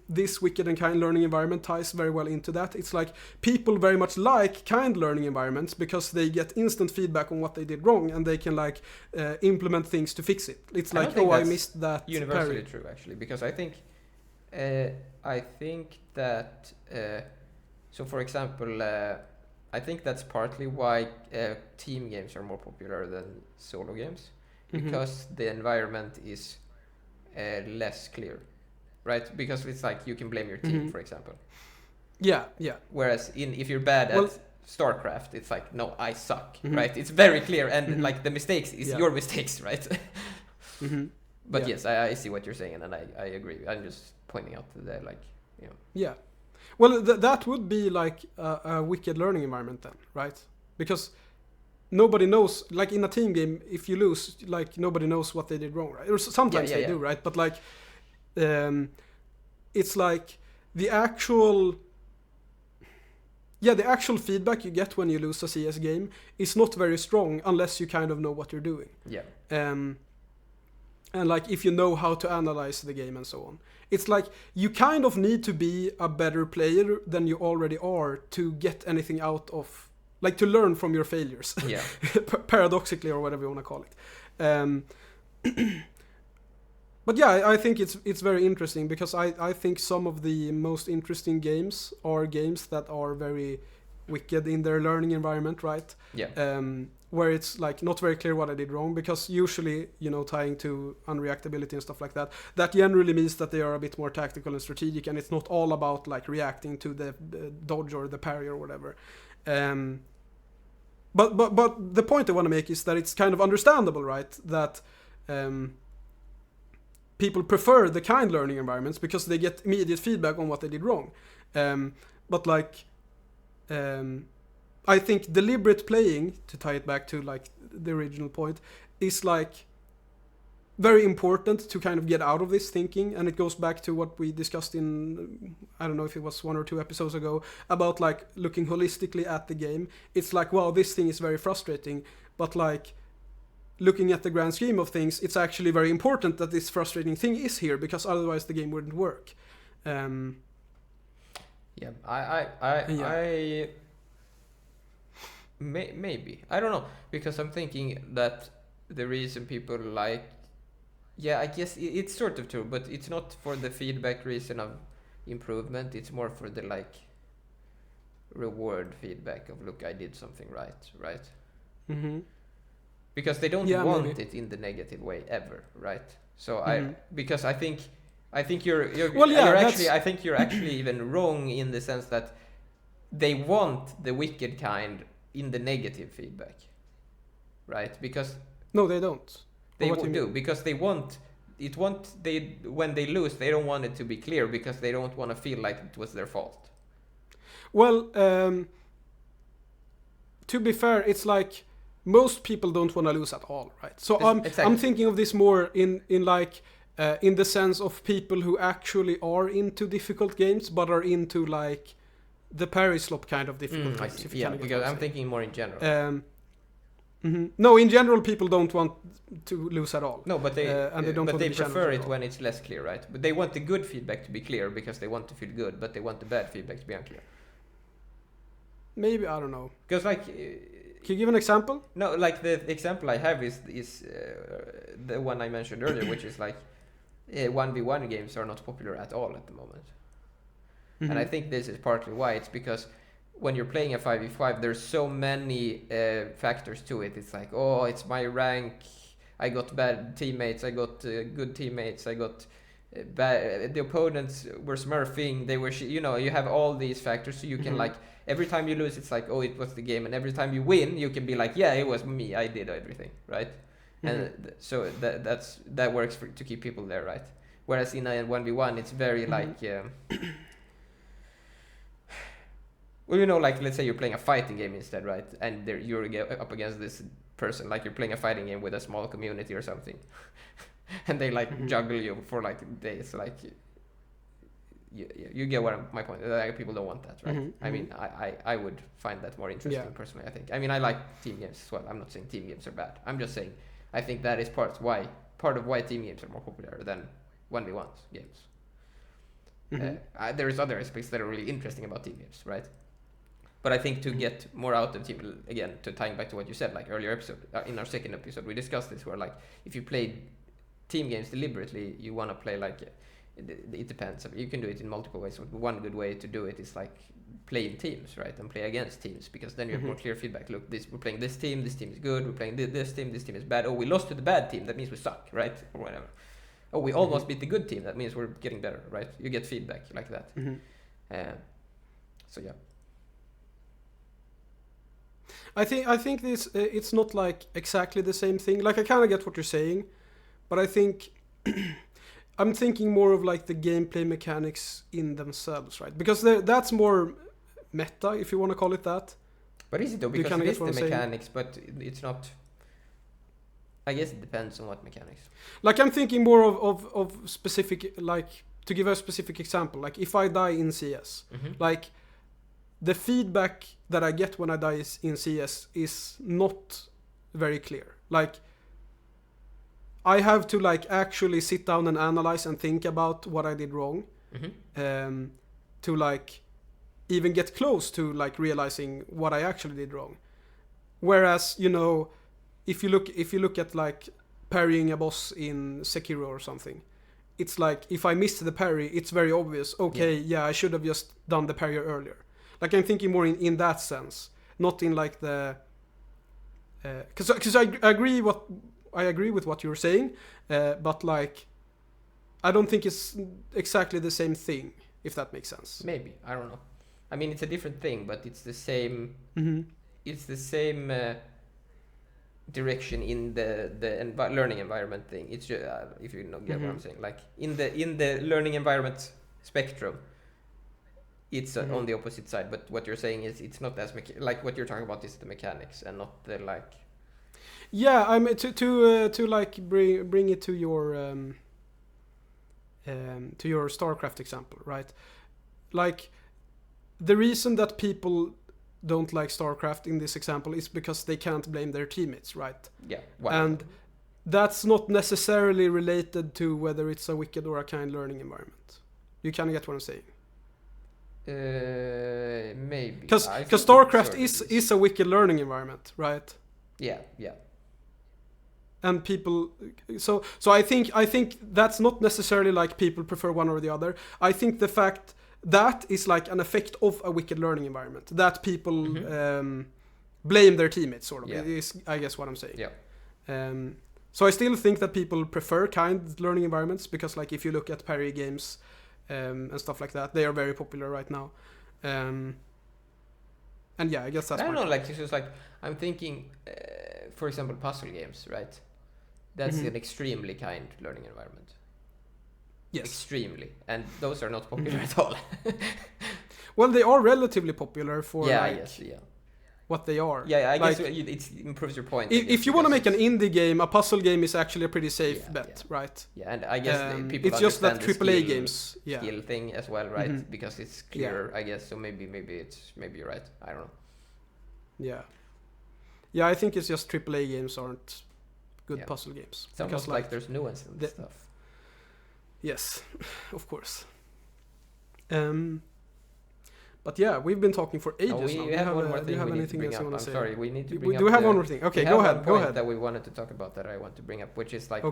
this wicked and kind learning environment ties very well into that. It's like people very much like kind learning environments because they get instant feedback on what they did wrong, and they can like implement things to fix it. It's like, oh, I missed that.
Universally true, actually, because I think that so for example, I think that's partly why team games are more popular than solo games, because the environment is less clear. Right, because it's like you can blame your team, for example.
Yeah.
Whereas if you're bad at StarCraft, it's like, no, I suck, right? It's very clear, and like the mistakes is your mistakes, right? But yes, I see what you're saying, and I agree. I'm just pointing out that, like, you know.
Yeah, well, that would be like a wicked learning environment then, right? Because nobody knows, like in a team game, if you lose, like nobody knows what they did wrong, right? Or sometimes they do, right? But like. It's like the actual feedback you get when you lose a CS game is not very strong unless you kind of know what you're doing.
Yeah.
And like if you know how to analyze the game and so on. It's like you kind of need to be a better player than you already are to get anything out of, like to learn from your failures.
Yeah.
Paradoxically, or whatever you want to call it. But yeah, I think it's very interesting because I think some of the most interesting games are games that are very wicked in their learning environment, right?
Yeah.
Where it's like not very clear what I did wrong, because usually, you know, tying to unreactability and stuff like that, that generally means that they are a bit more tactical and strategic, and it's not all about like reacting to the dodge or the parry or whatever. But the point I want to make is that it's kind of understandable, right? That people prefer the kind learning environments because they get immediate feedback on what they did wrong. But like, I think deliberate playing, to tie it back to like the original point, is like very important to kind of get out of this thinking. And it goes back to what we discussed in, I don't know if it was 1 or 2 episodes ago, about like looking holistically at the game. It's like, wow, this thing is very frustrating, but like, looking at the grand scheme of things, it's actually very important that this frustrating thing is here, because otherwise the game wouldn't work.
Maybe, I don't know, because I'm thinking that the reason people like, I guess it's sort of true, but it's not for the feedback reason of improvement. It's more for the like reward feedback of, look, I did something right? Because they don't want it in the negative way ever, right? So because I think you're actually even wrong in the sense that they want the wicked kind in the negative feedback, right? Because
no, they don't.
They do, because they want it. When they lose, they don't want it to be clear because they don't want to feel like it was their fault.
Well, to be fair, it's like, most people don't want to lose at all, right? So I'm thinking of this more in like in the sense of people who actually are into difficult games, but are into like the parry slop kind of difficult games.
Because I'm thinking more in general.
No, in general, people don't want to lose at all.
No, but they prefer it when it's less clear, right? But they want the good feedback to be clear because they want to feel good, but they want the bad feedback to be unclear.
Maybe, I don't know.
Because like.
Can you give an example?
No, like the example I have is the one I mentioned earlier, which is like 1v1 games are not popular at all at the moment. And I think this is partly why. It's because when you're playing a 5v5, there's so many factors to it. It's like, oh, it's my rank, I got bad teammates, I got good teammates, I got bad. The opponents were smurfing, they were you have all these factors, so you can like every time you lose, it's like, oh, it was the game, and every time you win, you can be like, yeah, it was me, I did everything, right? And so that works to keep people there, right? Whereas in a 1v1, it's very like, well, like let's say you're playing a fighting game instead, right? And you're up against this person, like you're playing a fighting game with a small community or something, and they like juggle you for like days, like you get my point. Like, people don't want that, right? I mean, I would find that more interesting personally. I think. I mean, I like team games as well. I'm not saying team games are bad. I'm just saying I think that is part of why team games are more popular than 1v1 games. There is other aspects that are really interesting about team games, right? But I think to get more out of team, again, to tying back to what you said, like earlier episode, in our second episode, we discussed this, where like if you play team games deliberately, you want to play like, it depends. You can do it in multiple ways. One good way to do it is like play in teams, right? And play against teams, because then you have more clear feedback. Look, we're playing this team is good. We're playing this team is bad. Oh, we lost to the bad team. That means we suck, right? Or whatever. Oh, we almost beat the good team. That means we're getting better, right? You get feedback like that. So yeah.
I think this it's not like exactly the same thing. Like I kind of get what you're saying, but I think I'm thinking more of like the gameplay mechanics in themselves, right? Because that's more meta, if you want to call it that.
But is it though? Because it is the mechanics, but it's not. I guess it depends on what mechanics.
Like I'm thinking more of specific, like to give a specific example. Like if I die in CS, like the feedback that I get when I die in CS is not very clear. Like I have to like actually sit down and analyze and think about what I did wrong, to like even get close to like realizing what I actually did wrong. Whereas, if you look at like parrying a boss in Sekiro or something, it's like if I missed the parry, it's very obvious. Okay, I should have just done the parry earlier. Like I'm thinking more in that sense, not in like the because I agree with what you're saying, but like I don't think it's exactly the same thing, if that makes sense.
Maybe, I don't know. I mean, it's a different thing, but it's the same. It's the same direction in the learning environment thing. It's just, if you get what I'm saying, like in the learning environment spectrum, it's on the opposite side. But what you're saying is it's not as like what you're talking about is the mechanics and not the like.
Yeah, I mean to like bring it to your StarCraft example, right? Like the reason that people don't like StarCraft in this example is because they can't blame their teammates, right?
Yeah.
And that's not necessarily related to whether it's a wicked or a kind learning environment. You kind of get what I'm saying?
Maybe.
Because StarCraft is a wicked learning environment, right?
Yeah.
And people, so I think that's not necessarily like people prefer one or the other. I think the fact that is like an effect of a wicked learning environment, that people blame their teammates, sort of, is I guess what I'm saying.
Yeah.
So I still think that people prefer kind learning environments, because like if you look at parry games and stuff like that, they are very popular right now. And yeah, I guess that's.
I don't know, like it's just like I'm thinking, for example, puzzle games, right? That's an extremely kind learning environment. Yes. Extremely. And those are not popular at all.
Well, they are relatively popular for what they are.
Yeah, I guess it improves your point.
If you want to make an indie game, a puzzle game is actually a pretty safe bet, right?
Yeah, and I guess people
it's just that AAA games
skill thing as well, right? Because it's clearer, I guess. So maybe you're right. I don't know.
Yeah, I think it's just AAA games aren't good puzzle games.
It's almost like there's nuance and stuff.
Yes, of course. But yeah, we've been talking for ages now.
We have one more thing.
Do you have anything else you want to say? I'm
sorry, we need to bring up.
Do we have one more thing? Okay, go ahead.
That we wanted to talk about that I want to bring up, which is like,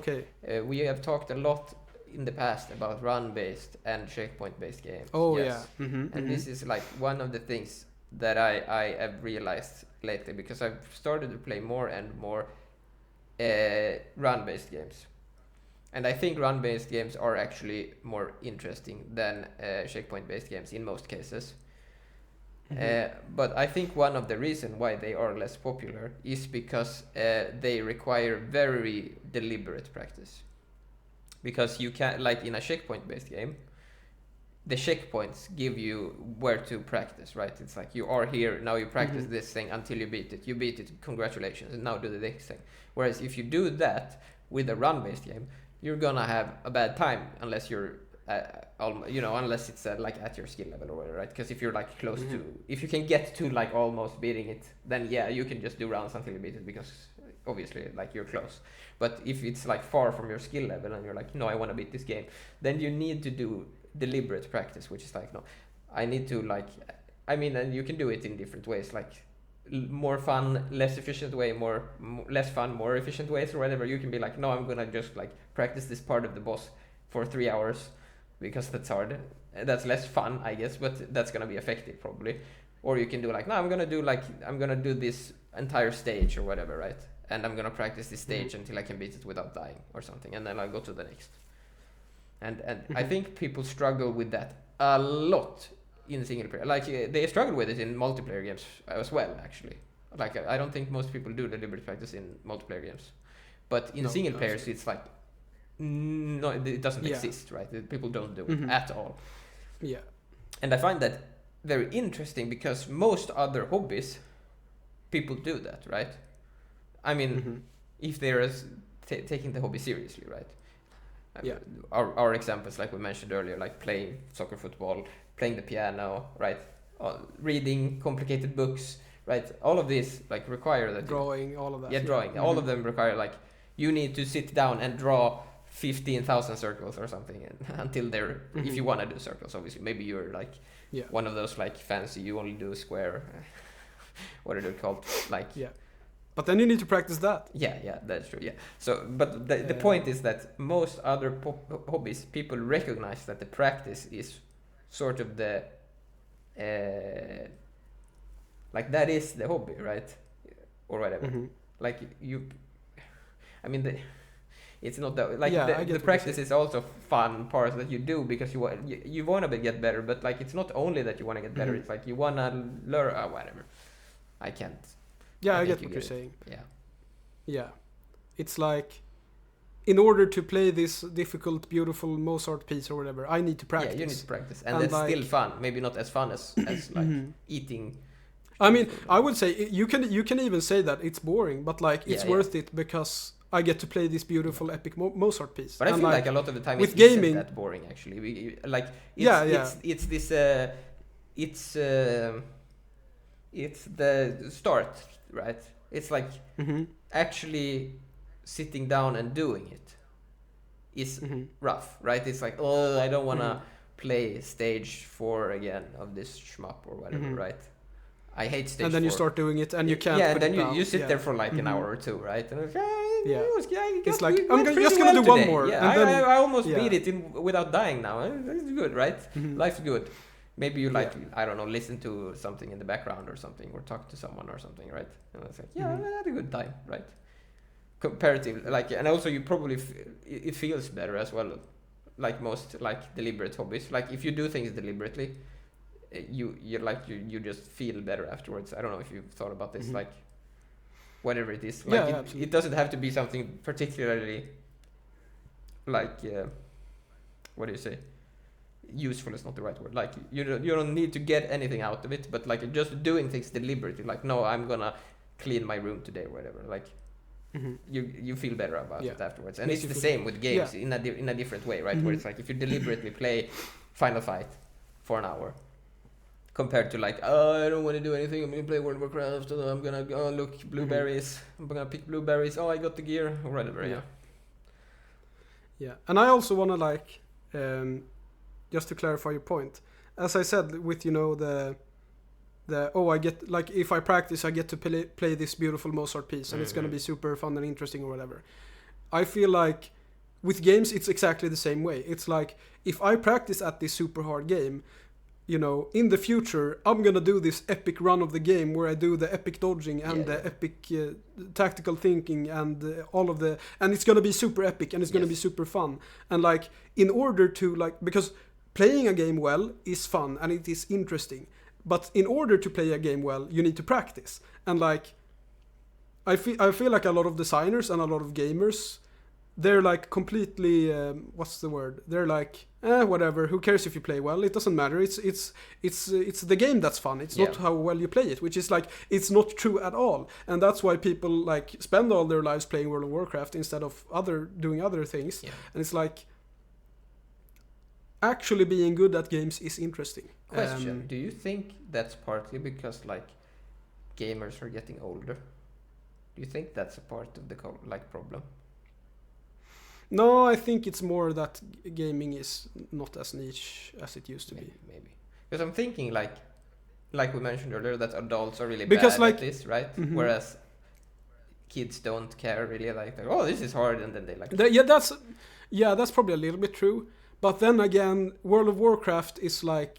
we have talked a lot in the past about run-based and checkpoint-based games.
Oh yeah.
And this is like one of the things that I have realized lately, because I've started to play more and more run-based games. And I think run-based games are actually more interesting than checkpoint-based games in most cases. But I think one of the reasons why they are less popular is because they require very deliberate practice. Because you can, like in a checkpoint-based game, the checkpoints give you where to practice, right? It's like you are here, now you practice this thing until you beat it. You beat it, congratulations, and now do the next thing. Whereas if you do that with a run-based game, you're gonna have a bad time unless you're, unless it's like at your skill level or whatever, right? Because if you're like close to, if you can get to like almost beating it, then yeah, you can just do rounds until you beat it because obviously like you're close. But if it's like far from your skill level and you're like, no, I want to beat this game, then you need to do deliberate practice, which is like, no, I need to like, I mean, and you can do it in different ways, like more fun, less efficient way, less fun, more efficient ways or whatever. You can be like, no, I'm gonna just like practice this part of the boss for 3 hours because that's hard. That's less fun, I guess, but that's gonna be effective probably. Or you can do like, no, I'm gonna do this entire stage or whatever, right? And I'm gonna practice this stage until I can beat it without dying or something, and then I'll go to the next. And I think people struggle with that a lot in single player. Like they struggle with it in multiplayer games as well, actually. Like I don't think most people do deliberate practice in multiplayer games, but in single players it's like no, it doesn't exist, right? People don't do it at all.
Yeah.
And I find that very interesting because most other hobbies, people do that, right? I mean, if they're taking the hobby seriously, right?
Yeah.
Our examples, like we mentioned earlier, like playing soccer, football, playing the piano, right? Reading complicated books, right? All of these like require that.
Drawing, all of that.
Yeah, drawing. All of them require like you need to sit down and draw 15,000 circles or something until they're. If you want to do circles, obviously, maybe you're like one of those like fancy. You only do square. What are they called? Like
But then you need to practice that.
Yeah, that's true. Yeah. So, but the point is that most other hobbies, people recognize that the practice is sort of the, like that is the hobby, right? Or whatever. Like you, I mean, it's not that like the practice is also fun part that you do because you want to get better, but like it's not only that you want to get better. It's like you want to learn whatever. I can't.
Yeah, I get what you're saying.
Yeah.
Yeah. It's like, in order to play this difficult, beautiful Mozart piece or whatever, I need to practice.
Yeah, you need to practice. And that's like, still fun. Maybe not as fun as like eating.
I mean, I would say, you can even say that it's boring, but like, it's worth it because I get to play this beautiful, epic Mozart piece.
But I feel like a lot of the time
with
it
gaming,
isn't that boring, actually. It's the start, right? It's like actually sitting down and doing it is rough, right? It's like, oh, I don't want to play stage 4 again of this shmup or whatever, right? I hate stage 4.
And then you start doing it and you can't
and
put
then
it down.
You sit there for like an hour or two, right? And
it's like, I'm just going to do one more.
Yeah,
and then,
I almost beat it without dying now. It's good, right? Life's good. Maybe you I don't know, listen to something in the background or something, or talk to someone or something, right? And it's like, I had a good time, right? Comparatively, like, and also you probably it feels better as well, like most like deliberate hobbies. Like if you do things deliberately, you just feel better afterwards. I don't know if you've thought about this, like whatever it is. Like it doesn't have to be something particularly like what do you say? Useful is not the right word. Like you don't need to get anything out of it, but like just doing things deliberately. Like, no, I'm gonna clean my room today or whatever. Like you feel better about it afterwards. And it's the same with games in a different way, right? Where it's like if you deliberately play Final Fight for an hour, compared to like, oh, I don't want to do anything. I'm gonna play World of Warcraft. I'm gonna go look blueberries. I'm gonna pick blueberries. Oh, I got the gear or whatever.
Yeah, and I also wanna like. Just to clarify your point, as I said, with the I get like if I practice, I get to play this beautiful Mozart piece, and it's gonna be super fun and interesting or whatever. I feel like with games, it's exactly the same way. It's like if I practice at this super hard game, you know, in the future, I'm gonna do this epic run of the game where I do the epic dodging and the epic tactical thinking and all of the, and it's gonna be super epic and it's gonna be super fun. And like, in order to like, because playing a game well is fun and it is interesting, but in order to play a game well, you need to practice. And like, I feel like a lot of designers and a lot of gamers, they're like completely what's the word? They're like, whatever. Who cares if you play well? It doesn't matter. It's the game that's fun. It's not how well you play it, which is like, it's not true at all. And that's why people like spend all their lives playing World of Warcraft instead of doing other things. Yeah. And it's like, actually being good at games is interesting.
Question: do you think that's partly because like gamers are getting older? Do you think that's a part of the problem?
No, I think it's more that gaming is not as niche as it used to be.
Maybe. Because I'm thinking like we mentioned earlier, that adults are really
because
bad
like,
at this, right? Mm-hmm. Whereas kids don't care really, like, oh, this is hard, and then they like...
That's probably a little bit true. But then again, World of Warcraft is like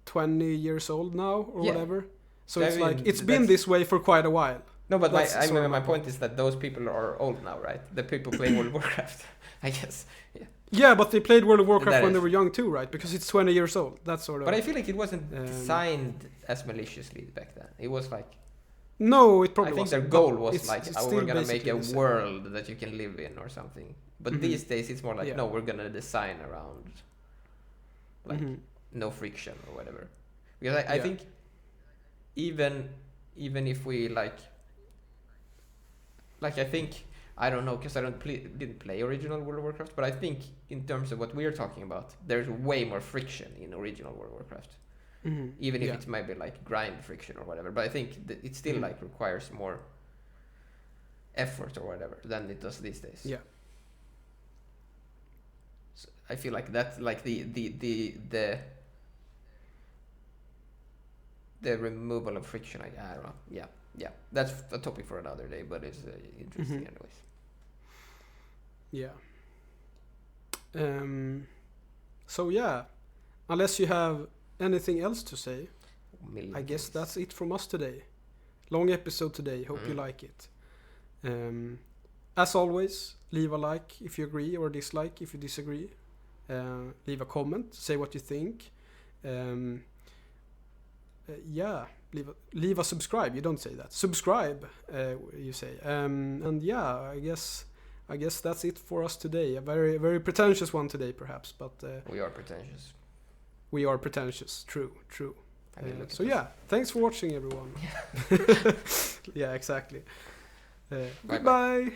20 years old now, or whatever. So it's like, it's been this way for quite a while.
No, but my point is that those people are old now, right? The people playing World of Warcraft, I guess. Yeah.
Yeah, but they played World of Warcraft when they were young too, right? Because it's 20 years old. That's sort of...
But I feel like it wasn't designed as maliciously back then. It was like...
No, it probably wasn't.
I think their goal was like, we're going to make a world that you can live in or something. But these days it's more like, no, we're going to design around like no friction or whatever. Because I think even if we like I think, I don't know, because I didn't play original World of Warcraft, but I think in terms of what we're talking about, there's way more friction in original World of Warcraft. Even if it might be like grind friction or whatever, but I think it still like requires more effort or whatever than it does these days. Yeah. So I feel like that's like the removal of friction. I don't know. Yeah, that's a topic for another day, but it's interesting anyways.
Yeah. So yeah, unless you have anything else to say, I guess that's it from us today. Long episode today. Hope you like it. As always, leave a like if you agree, or dislike if you disagree. Leave a comment. Say what you think. Leave a subscribe. You don't say that. Subscribe, you say. And yeah, I guess that's it for us today. A very, very pretentious one today, perhaps, but
we are pretentious.
We are pretentious. True. So yeah, thanks for watching, everyone. Yeah, exactly. Goodbye.